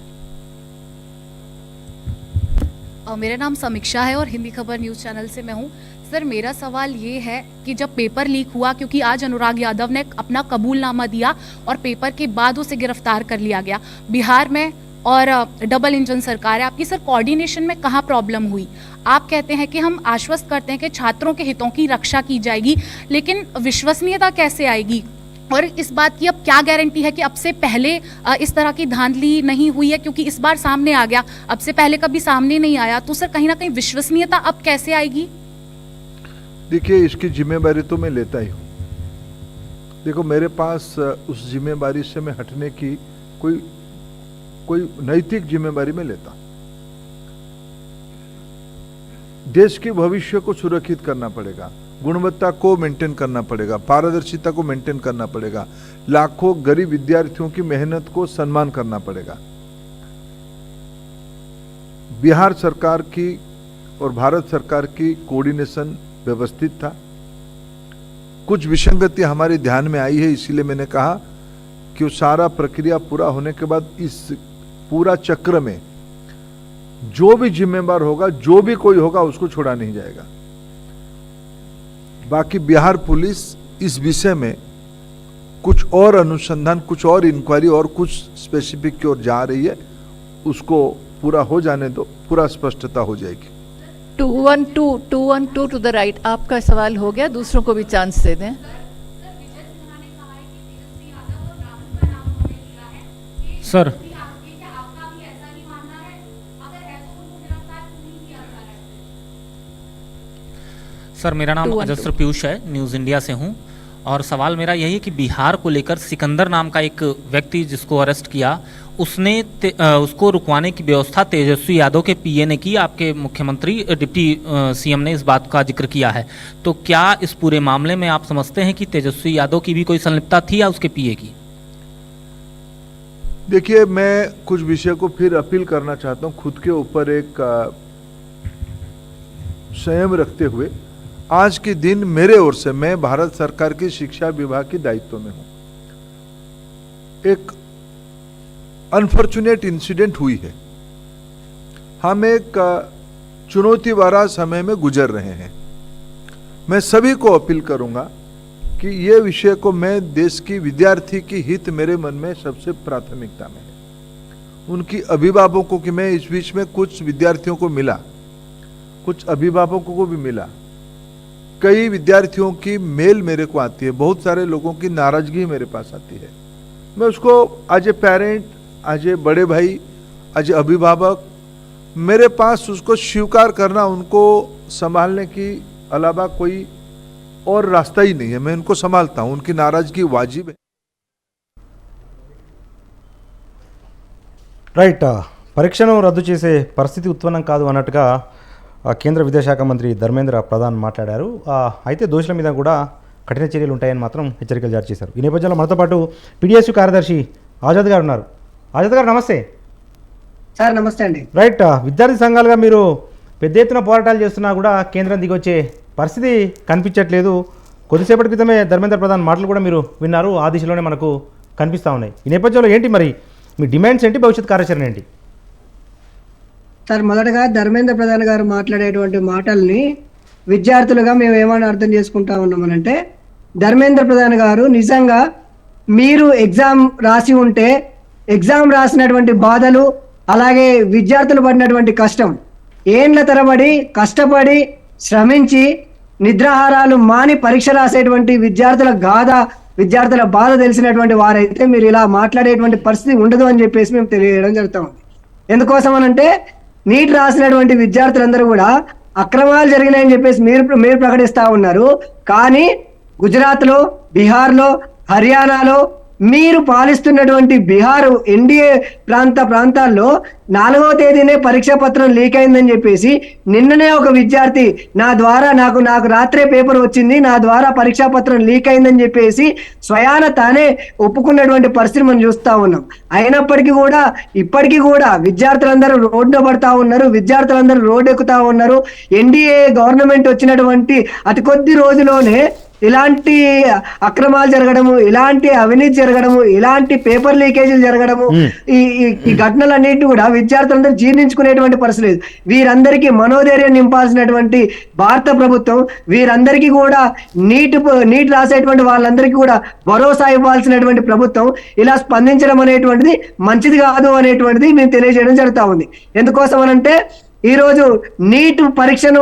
मेरा नाम समीक्षा है और हिंदी खबर news channel से मैं हूँ। Sir मेरा सवाल ये है कि जब पेपर लीक हुआ, क्योंकि आज अनुराग यादव ने अपना कबूलनामा दिया और पेपर के बाद उसे गिरफ्तार कर लिया गया, बिहार में और डबल इंजन सरकार है आपकी, सर कोऑर्डिनेशन में कहाँ प्रॉब्लम हुई? आप कहते हैं कि हम आश्वस्त करते हैं कि छात्रों के हितों की रक्षा की जाएगी, लेकिन विश्वसनीयता कैसे आएगी? और इस बात की अब क्या गारंटी है कि अब से पहले इस तरह की धांधली नहीं हुई है? क्योंकि इस बार सामने आ गया, अब से पहले कभी सामने नहीं आया, तो सर कहीं ना कहीं विश्वसनीयता अब कैसे आएगी? देखिए, इसकी जिम्मेदारी तो मैं लेता ही हूँ। देखो, मेरे पास उस जिम्मेदारी से मैं हटने की कोई नैतिक जिम्मेदारी में लेता। देश के भविष्य को सुरक्षित करना पड़ेगा, गुणवत्ता को मेंटेन करना पड़ेगा, पारदर्शिता को मेंटेन करना पड़ेगा, लाखों गरीब विद्यार्थियों की मेहनत को सम्मान करना पड़ेगा। बिहार सरकार की और भारत सरकार की कोऑर्डिनेशन व्यवस्थित था। कुछ विसंगति हमारे ध्यान में आई है, इसीलिए मैंने कहा कि वो सारा प्रक्रिया पूरा होने के बाद इस पूरा चक्र में जो भी जिम्मेदार होगा, जो भी कोई होगा, उसको छोड़ा नहीं जाएगा। बाकी बिहार पुलिस इस विषय में कुछ और अनुसंधान, कुछ और इंक्वायरी और कुछ स्पेसिफिक की ओर जा रही है, उसको पूरा हो जाने दो, पूरा स्पष्टता हो जाएगी। 212 टू द राइट। आपका सवाल हो गया, दूसरों को भी चांस दे दें। सर सर मेरा नाम अजस्र पीयूष है, न्यूज़ इंडिया से हूं, और सवाल मेरा यही है कि बिहार को लेकर सिकंदर नाम का एक व्यक्ति जिसको अरेस्ट किया, उसको रुकवाने की व्यवस्था तेजस्वी यादव के पीए ने की। आपके मुख्यमंत्री डिप्टी सीएम ने इस बात का जिक्र किया है, तो क्या इस पूरे मामले में आप समझते हैं कि तेजस्वी यादव की भी कोई संलिप्तता थी या उसके पीए की? देखिए, मैं कुछ विषय को फिर अपील करना चाहता हूं, खुद के ऊपर एक संयम रखते हुए। आज के दिन मेरे ओर से, मैं भारत सरकार की शिक्षा विभाग के दायित्व में हूं। एक अनफॉर्चुनेट इंसिडेंट हुई है, हम एक चुनौती भरा समय में गुजर रहे हैं। मैं सभी को अपील करूंगा कि ये विषय को, मैं देश की विद्यार्थी की हित मेरे मन में सबसे प्राथमिकता में है। उनकी अभिभावकों की, मैं इस बीच में कुछ विद्यार्थियों को मिला, कुछ अभिभावकों को भी मिला, कई विद्यार्थियों की मेल मेरे को आती है, बहुत सारे लोगों की नाराजगी मेरे पास आती है। मैं उसको as a parent, as a बड़े भाई, एज ए अभिभावक, मेरे पास उसको स्वीकार करना, उनको संभालने की अलावा कोई और रास्ता ही नहीं है। मैं उनको संभालता हूं, उनकी नाराजगी वाजिब है। రైట్, పరీక్షను రద్దు చేసే పరిస్థితి ఉత్పన్నం కాదు అన్నట్టుగా కేంద్ర విదేశాంగ మంత్రి ధర్మేంద్ర ప్రధాన్ మాట్లాడారు. అయితే దోషుల మీద కూడా కఠిన చర్యలు ఉంటాయని మాత్రం హెచ్చరికలు జారీ చేశారు. ఈ నేపథ్యంలో మనతో పాటు పీడీఎస్యూ కార్యదర్శి ఆజాద్ గారు ఉన్నారు. ఆజాద్ గారు నమస్తే. సార్ నమస్తే అండి. రైట్, విద్యార్థి సంఘాలుగా మీరు పెద్ద ఎత్తున పోరాటాలు చేస్తున్నా కూడా కేంద్రం దిగొచ్చే పరిస్థితి కనిపించట్లేదు. కొద్దిసేపటి క్రితమే ధర్మేంద్ర ప్రధాన్ మాటలు కూడా మీరు విన్నారు, ఆ దిశలోనే మనకు కనిపిస్తూ ఉన్నాయి. ఈ నేపథ్యంలో ఏంటి మరి మీ డిమాండ్స్ ఏంటి, భవిష్యత్ కార్యాచరణ ఏంటి? సార్ మొదటగా ధర్మేంద్ర ప్రధాన్ గారు మాట్లాడేటువంటి మాటల్ని విద్యార్థులుగా మేము ఏమని అర్థం చేసుకుంటా ఉన్నామనంటే, ధర్మేంద్ర ప్రధాన్ గారు నిజంగా మీరు ఎగ్జామ్ రాసి ఉంటే ఎగ్జామ్ రాసినటువంటి బాధలు, అలాగే విద్యార్థులు పడినటువంటి కష్టం, ఏండ్ల తరబడి కష్టపడి శ్రమించి నిద్రాహారాలు మాని పరీక్ష రాసేటువంటి విద్యార్థుల బాధ తెలిసినటువంటి వారైతే మీరు ఇలా మాట్లాడేటువంటి పరిస్థితి ఉండదు అని చెప్పేసి మేము తెలియజేయడం జరుగుతూ ఉంది. ఎందుకోసం అనంటే నీట్ రాసినటువంటి విద్యార్థులందరూ కూడా అక్రమాలు జరిగినాయని చెప్పేసి మీరు ప్రకటిస్తా ఉన్నారు. కానీ గుజరాత్లో, బీహార్లో, హర్యానాలో మీరు పాలిస్తున్నటువంటి బీహార్ ఎన్డీఏ ప్రాంతాల్లో 4వ తేదీనే పరీక్షా పత్రం లీక్ అయిందని చెప్పేసి నిన్ననే ఒక విద్యార్థి నాకు రాత్రే పేపర్ వచ్చింది, నా ద్వారా పరీక్షా పత్రం లీక్ అయిందని చెప్పేసి స్వయాన తానే ఒప్పుకున్నటువంటి పరిస్థితి మనం చూస్తా ఉన్నాం. అయినప్పటికీ కూడా ఇప్పటికీ కూడా విద్యార్థులందరూ రోడ్డు పడతా ఉన్నారు, విద్యార్థులందరూ రోడ్డు ఎక్కుతా ఉన్నారు. ఎన్డీఏ గవర్నమెంట్ వచ్చినటువంటి అతి కొద్ది రోజులోనే ఇలాంటి అక్రమాలు జరగడము, ఇలాంటి అవినీతి జరగడము, ఇలాంటి పేపర్ లీకేజీలు జరగడము, ఈ ఘటనలన్నిటి కూడా విద్యార్థులందరూ జీర్ణించుకునేటువంటి పరిస్థితి లేదు. వీరందరికీ మనోధైర్యం నింపాల్సినటువంటి భారత ప్రభుత్వం, వీరందరికీ కూడా నీట్ రాసేటువంటి వాళ్ళందరికీ కూడా భరోసా ఇవ్వాల్సినటువంటి ప్రభుత్వం ఇలా స్పందించడం అనేటువంటిది మంచిది కాదు అనేటువంటిది మేము తెలియజేయడం జరుగుతూ ఉంది. ఎందుకోసం అనంటే ఈరోజు నీట్ పరీక్షను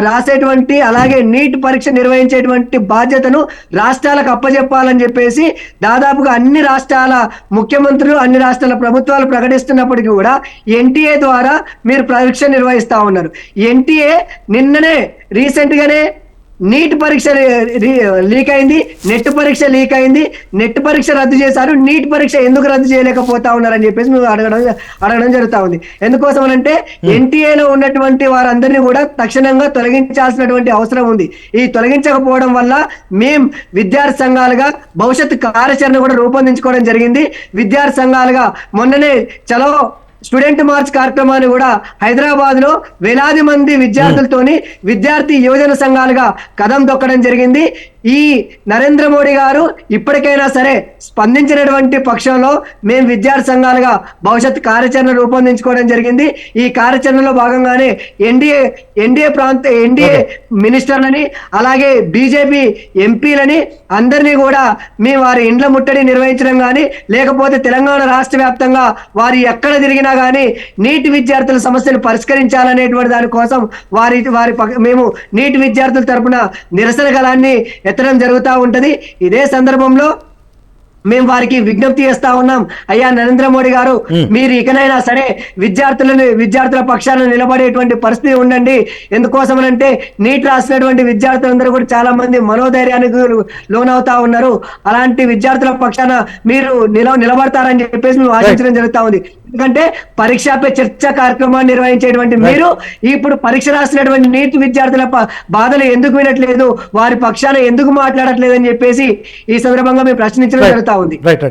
రాసేటువంటి, అలాగే నీట్ పరీక్ష నిర్వహించేటువంటి బాధ్యతను రాష్ట్రాలకు అప్పజెప్పాలని చెప్పేసి దాదాపుగా అన్ని రాష్ట్రాల ముఖ్యమంత్రులు, అన్ని రాష్ట్రాల ప్రభుత్వాలు ప్రకటిస్తున్నప్పటికీ కూడా ఎన్టీఏ ద్వారా మీరు పరీక్ష నిర్వహిస్తా ఉన్నారు. ఎన్టీఏ నిన్ననే రీసెంట్గానే నీట్ పరీక్ష లీక్ అయింది, నెట్ పరీక్ష లీక్ అయింది, నెట్ పరీక్ష రద్దు చేశారు, నీట్ పరీక్ష ఎందుకు రద్దు చేయలేకపోతా ఉన్నారని చెప్పేసి మేము అడగడం జరుగుతూ ఉంది. ఎందుకోసం అంటే ఎన్టీఏలో ఉన్నటువంటి వారందరినీ కూడా తక్షణంగా తొలగించాల్సినటువంటి అవసరం ఉంది. ఈ తొలగించకపోవడం వల్ల మేము విద్యార్థి సంఘాలుగా భవిష్యత్తు కార్యాచరణ కూడా రూపొందించుకోవడం జరిగింది. విద్యార్థి సంఘాలుగా మొన్ననే చలో స్టూడెంట్ మార్చ్ కార్యక్రమాన్ని కూడా హైదరాబాద్ లో వేలాది మంది విద్యార్థులతోని విద్యార్థి యువజన సంఘాలుగా కదం తొక్కడం జరిగింది. ఈ నరేంద్ర మోడీ గారు ఇప్పటికైనా సరే స్పందించినటువంటి పక్షంలో మేము విద్యార్థి సంఘాలుగా భవిష్యత్ కార్యాచరణ రూపొందించుకోవడం జరిగింది. ఈ కార్యాచరణలో భాగంగానే ఎన్డీఏ మినిస్టర్లని, అలాగే బీజేపీ ఎంపీలని అందరినీ కూడా మేము వారి ఇండ్ల ముట్టడి నిర్వహించడం కానీ, లేకపోతే తెలంగాణ రాష్ట్ర వ్యాప్తంగా వారు ఎక్కడ తిరిగినా కానీ నీటి విద్యార్థుల సమస్యలు పరిష్కరించాలనేటువంటి దానికోసం మేము నీటి విద్యార్థుల తరపున నిరసన గళాన్ని ఎత్తడం జరుగుతూ ఉంటది. ఇదే సందర్భంలో మేము వారికి విజ్ఞప్తి చేస్తా ఉన్నాం, అయ్యా నరేంద్ర మోడీ గారు, మీరు ఇకనైనా సరే విద్యార్థుల పక్షాన నిలబడేటువంటి పరిస్థితి ఉండండి. ఎందుకోసమనంటే నీట్ రాసినటువంటి విద్యార్థులందరూ కూడా చాలా మంది మనోధైర్యానికి లోనవుతా ఉన్నారు. అలాంటి విద్యార్థుల పక్షాన మీరు నిలబడతారని చెప్పేసి మేము ఆశించడం జరుగుతా ఉంది. ఎందుకంటే పరీక్ష పే చర్చ కార్యక్రమాన్ని నిర్వహించేటువంటి మీరు ఇప్పుడు పరీక్ష రాసినటువంటి నీట్ విద్యార్థుల బాధలు ఎందుకు వినట్లేదు, వారి పక్షాన ఎందుకు మాట్లాడట్లేదు అని చెప్పేసి ఈ సందర్భంగా మేము ప్రశ్నించడం జరుగుతా ఉంది. రైట్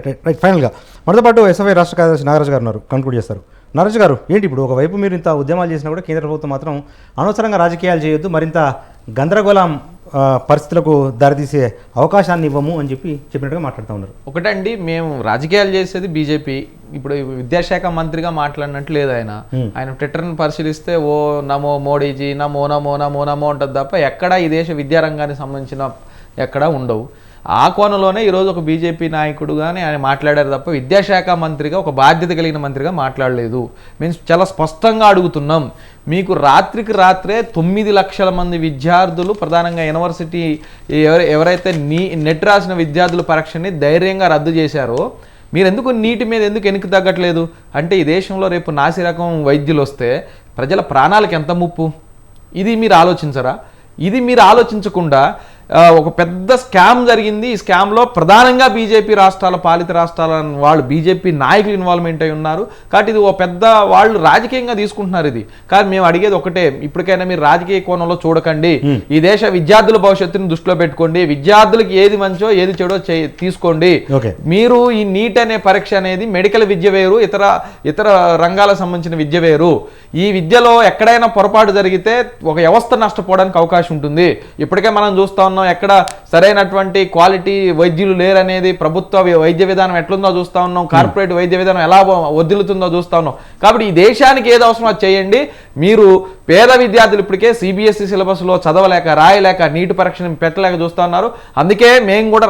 ఫైనల్గా మనతో పాటు ఎస్ఎఫ్ఐ రాష్ట్ర కార్యదర్శి నాగరాజు గారు ఉన్నారు, కన్క్లూడ్ చేస్తారు. నాగరాజు గారు, ఏంటి ఇప్పుడు ఒకవైపు మీరు ఇంత ఉద్యమాలు చేసినా కూడా కేంద్ర ప్రభుత్వం మాత్రం అనవసరంగా రాజకీయాలు చేయొద్దు, మరింత గందరగోళం పరిస్థితులకు దారితీసే అవకాశాన్ని ఇవ్వము అని చెప్పినట్టుగా మాట్లాడుతూ ఉన్నారు. ఒకటండి, మేము రాజకీయాలు చేసేది బీజేపీ. ఇప్పుడు విద్యాశాఖ మంత్రిగా మాట్లాడినట్టు లేదు ఆయన ట్విట్టర్ని పరిశీలిస్తే ఓ నమో మోడీజీ, నమో నమో నమో నమో ఉంటుంది తప్ప ఎక్కడా ఈ దేశ విద్యారంగానికి సంబంధించిన ఎక్కడా ఉండవు. ఆ కోణంలోనే ఈరోజు ఒక బీజేపీ నాయకుడుగానే ఆయన మాట్లాడారు తప్ప విద్యాశాఖ మంత్రిగా, ఒక బాధ్యత కలిగిన మంత్రిగా మాట్లాడలేదు. మేము చాలా స్పష్టంగా అడుగుతున్నాం, మీకు రాత్రికి రాత్రే 9 లక్షల మంది విద్యార్థులు, ప్రధానంగా యూనివర్సిటీ ఎవరైతే నెట్ రాసిన విద్యార్థుల పరీక్షని ధైర్యంగా రద్దు చేశారో, మీరు ఎందుకు నీటి మీద ఎందుకు వెనక్కి తగ్గట్లేదు? అంటే ఈ దేశంలో రేపు నాసిరకం వైద్యులు వస్తే ప్రజల ప్రాణాలకు ఎంత ముప్పు? ఇది మీరు ఆలోచించరా? ఇది మీరు ఆలోచించకుండా ఒక పెద్ద స్కామ్ జరిగింది. ఈ స్కామ్లో ప్రధానంగా బీజేపీ రాష్ట్రాల, పాలిత రాష్ట్రాల వాళ్ళు బీజేపీ నాయకులు ఇన్వాల్వ్మెంట్ అయి ఉన్నారు. కాబట్టి ఇది ఓ పెద్ద వాళ్ళు రాజకీయంగా తీసుకుంటున్నారు ఇది. కానీ మేము అడిగేది ఒకటే, ఇప్పటికైనా మీరు రాజకీయ కోణంలో చూడకండి, ఈ దేశ విద్యార్థుల భవిష్యత్తును దృష్టిలో పెట్టుకోండి, విద్యార్థులకి ఏది మంచో ఏది చెడో తీసుకోండి. మీరు ఈ నీట్ అనే పరీక్ష అనేది మెడికల్ విద్య వేరు, ఇతర రంగాలకు సంబంధించిన విద్య వేరు. ఈ విద్యలో ఎక్కడైనా పొరపాటు జరిగితే ఒక వ్యవస్థ నష్టపోవడానికి అవకాశం ఉంటుంది. ఇప్పటికే మనం చూస్తా ఉన్నాం, ఉన్నాం, ఎక్కడ సరైనటువంటి క్వాలిటీ వైద్యులు లేరనేది, ప్రభుత్వ వైద్య విధానం ఎట్లుందో చూస్తూ ఉన్నాం, కార్పొరేట్ వైద్య విధానం ఎలా వదిలుతుందో చూస్తూ ఉన్నాం. కాబట్టి ఈ దేశానికి ఏది అవసరం అది చేయండి. మీరు పేద విద్యార్థులు ఇప్పటికే సిబిఎస్ఈ సిలబస్లో చదవలేక రాయలేక నీటి పరీక్షను పెట్టలేక చూస్తూ ఉన్నారు. అందుకే మేము కూడా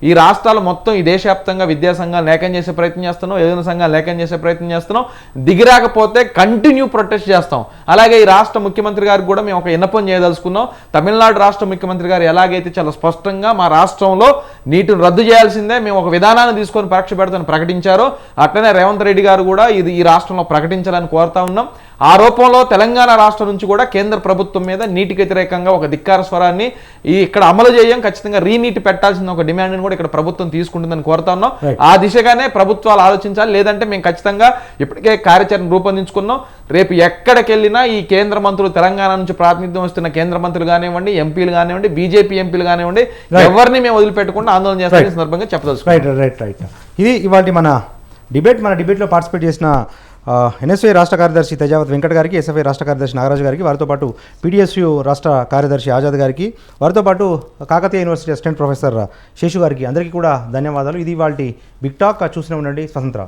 ఈ రాష్ట్రాలు మొత్తం ఈ దేశవ్యాప్తంగా విద్యా సంఘాలు లేఖం చేసే ప్రయత్నం చేస్తున్నాం, ఏదైనా సంఘాలు లేఖం చేసే ప్రయత్నం చేస్తున్నాం. దిగిరాకపోతే కంటిన్యూ ప్రొటెస్ట్ చేస్తాం. అలాగే ఈ రాష్ట్ర ముఖ్యమంత్రి గారికి కూడా మేము ఒక విన్నపం చేయదలుచుకున్నాం. తమిళనాడు రాష్ట్ర ముఖ్యమంత్రి గారు ఎలాగైతే చాలా స్పష్టంగా మా రాష్ట్రంలో నీటిని రద్దు చేయాల్సిందే, మేము ఒక విధానాన్ని తీసుకొని పరీక్ష పెడతామని ప్రకటించారో, అట్లనే రేవంత్ రెడ్డి గారు కూడా ఇది ఈ రాష్ట్రంలో ప్రకటించాలని కోరుతా ఉన్నాం. ఆ రూపంలో తెలంగాణ రాష్ట్రం నుంచి కూడా కేంద్ర ప్రభుత్వం మీద నీటికి వ్యతిరేకంగా ఒక ధిక్కార స్వరాన్ని ఇక్కడ అమలు చేయం, ఖచ్చితంగా రీనీటి పెట్టాల్సిన ఒక డిమాండ్ని కూడా ఇక్కడ ప్రభుత్వం తీసుకుంటుందని కోరుతా ఉన్నాం. ఆ దిశగానే ప్రభుత్వాలు ఆలోచించాలి. లేదంటే మేము ఖచ్చితంగా ఇప్పటికే కార్యాచరణ రూపొందించుకున్నాం. రేపు ఎక్కడికి వెళ్ళినా ఈ కేంద్ర మంత్రులు, తెలంగాణ నుంచి ప్రాతినిధ్యం వస్తున్న కేంద్ర మంత్రులు కానివ్వండి, ఎంపీలు కానివ్వండి, బీజేపీ ఎంపీలు కానివ్వండి, ఎవరిని మేము వదిలిపెట్టకుండా ఆందోళన చేస్తామని సందర్భంగా చెప్పదలుచుకున్నాం. రైట్. ఇది ఇవాళ మన డిబేట్లో పార్టిసిపేట్ చేసిన ఎన్ఎస్వై రాష్ట్ర కార్యదర్శి తేజావత్ వెంకట్ గారికి, ఎస్ఎఫ్ఐ రాష్ట్ర కార్యదర్శి నాగరాజు గారికి, వారితో పాటు పీడిఎస్యు రాష్ట్ర కార్యదర్శి ఆజాద్ గారికి, వారితో పాటు Kakatiya university assistant professor Seshu గారికి అందరికీ కూడా ధన్యవాదాలు. ఇది ఇవాళ బిగ్ టాక్. చూస్తూనే ఉండండి స్వతంత్ర.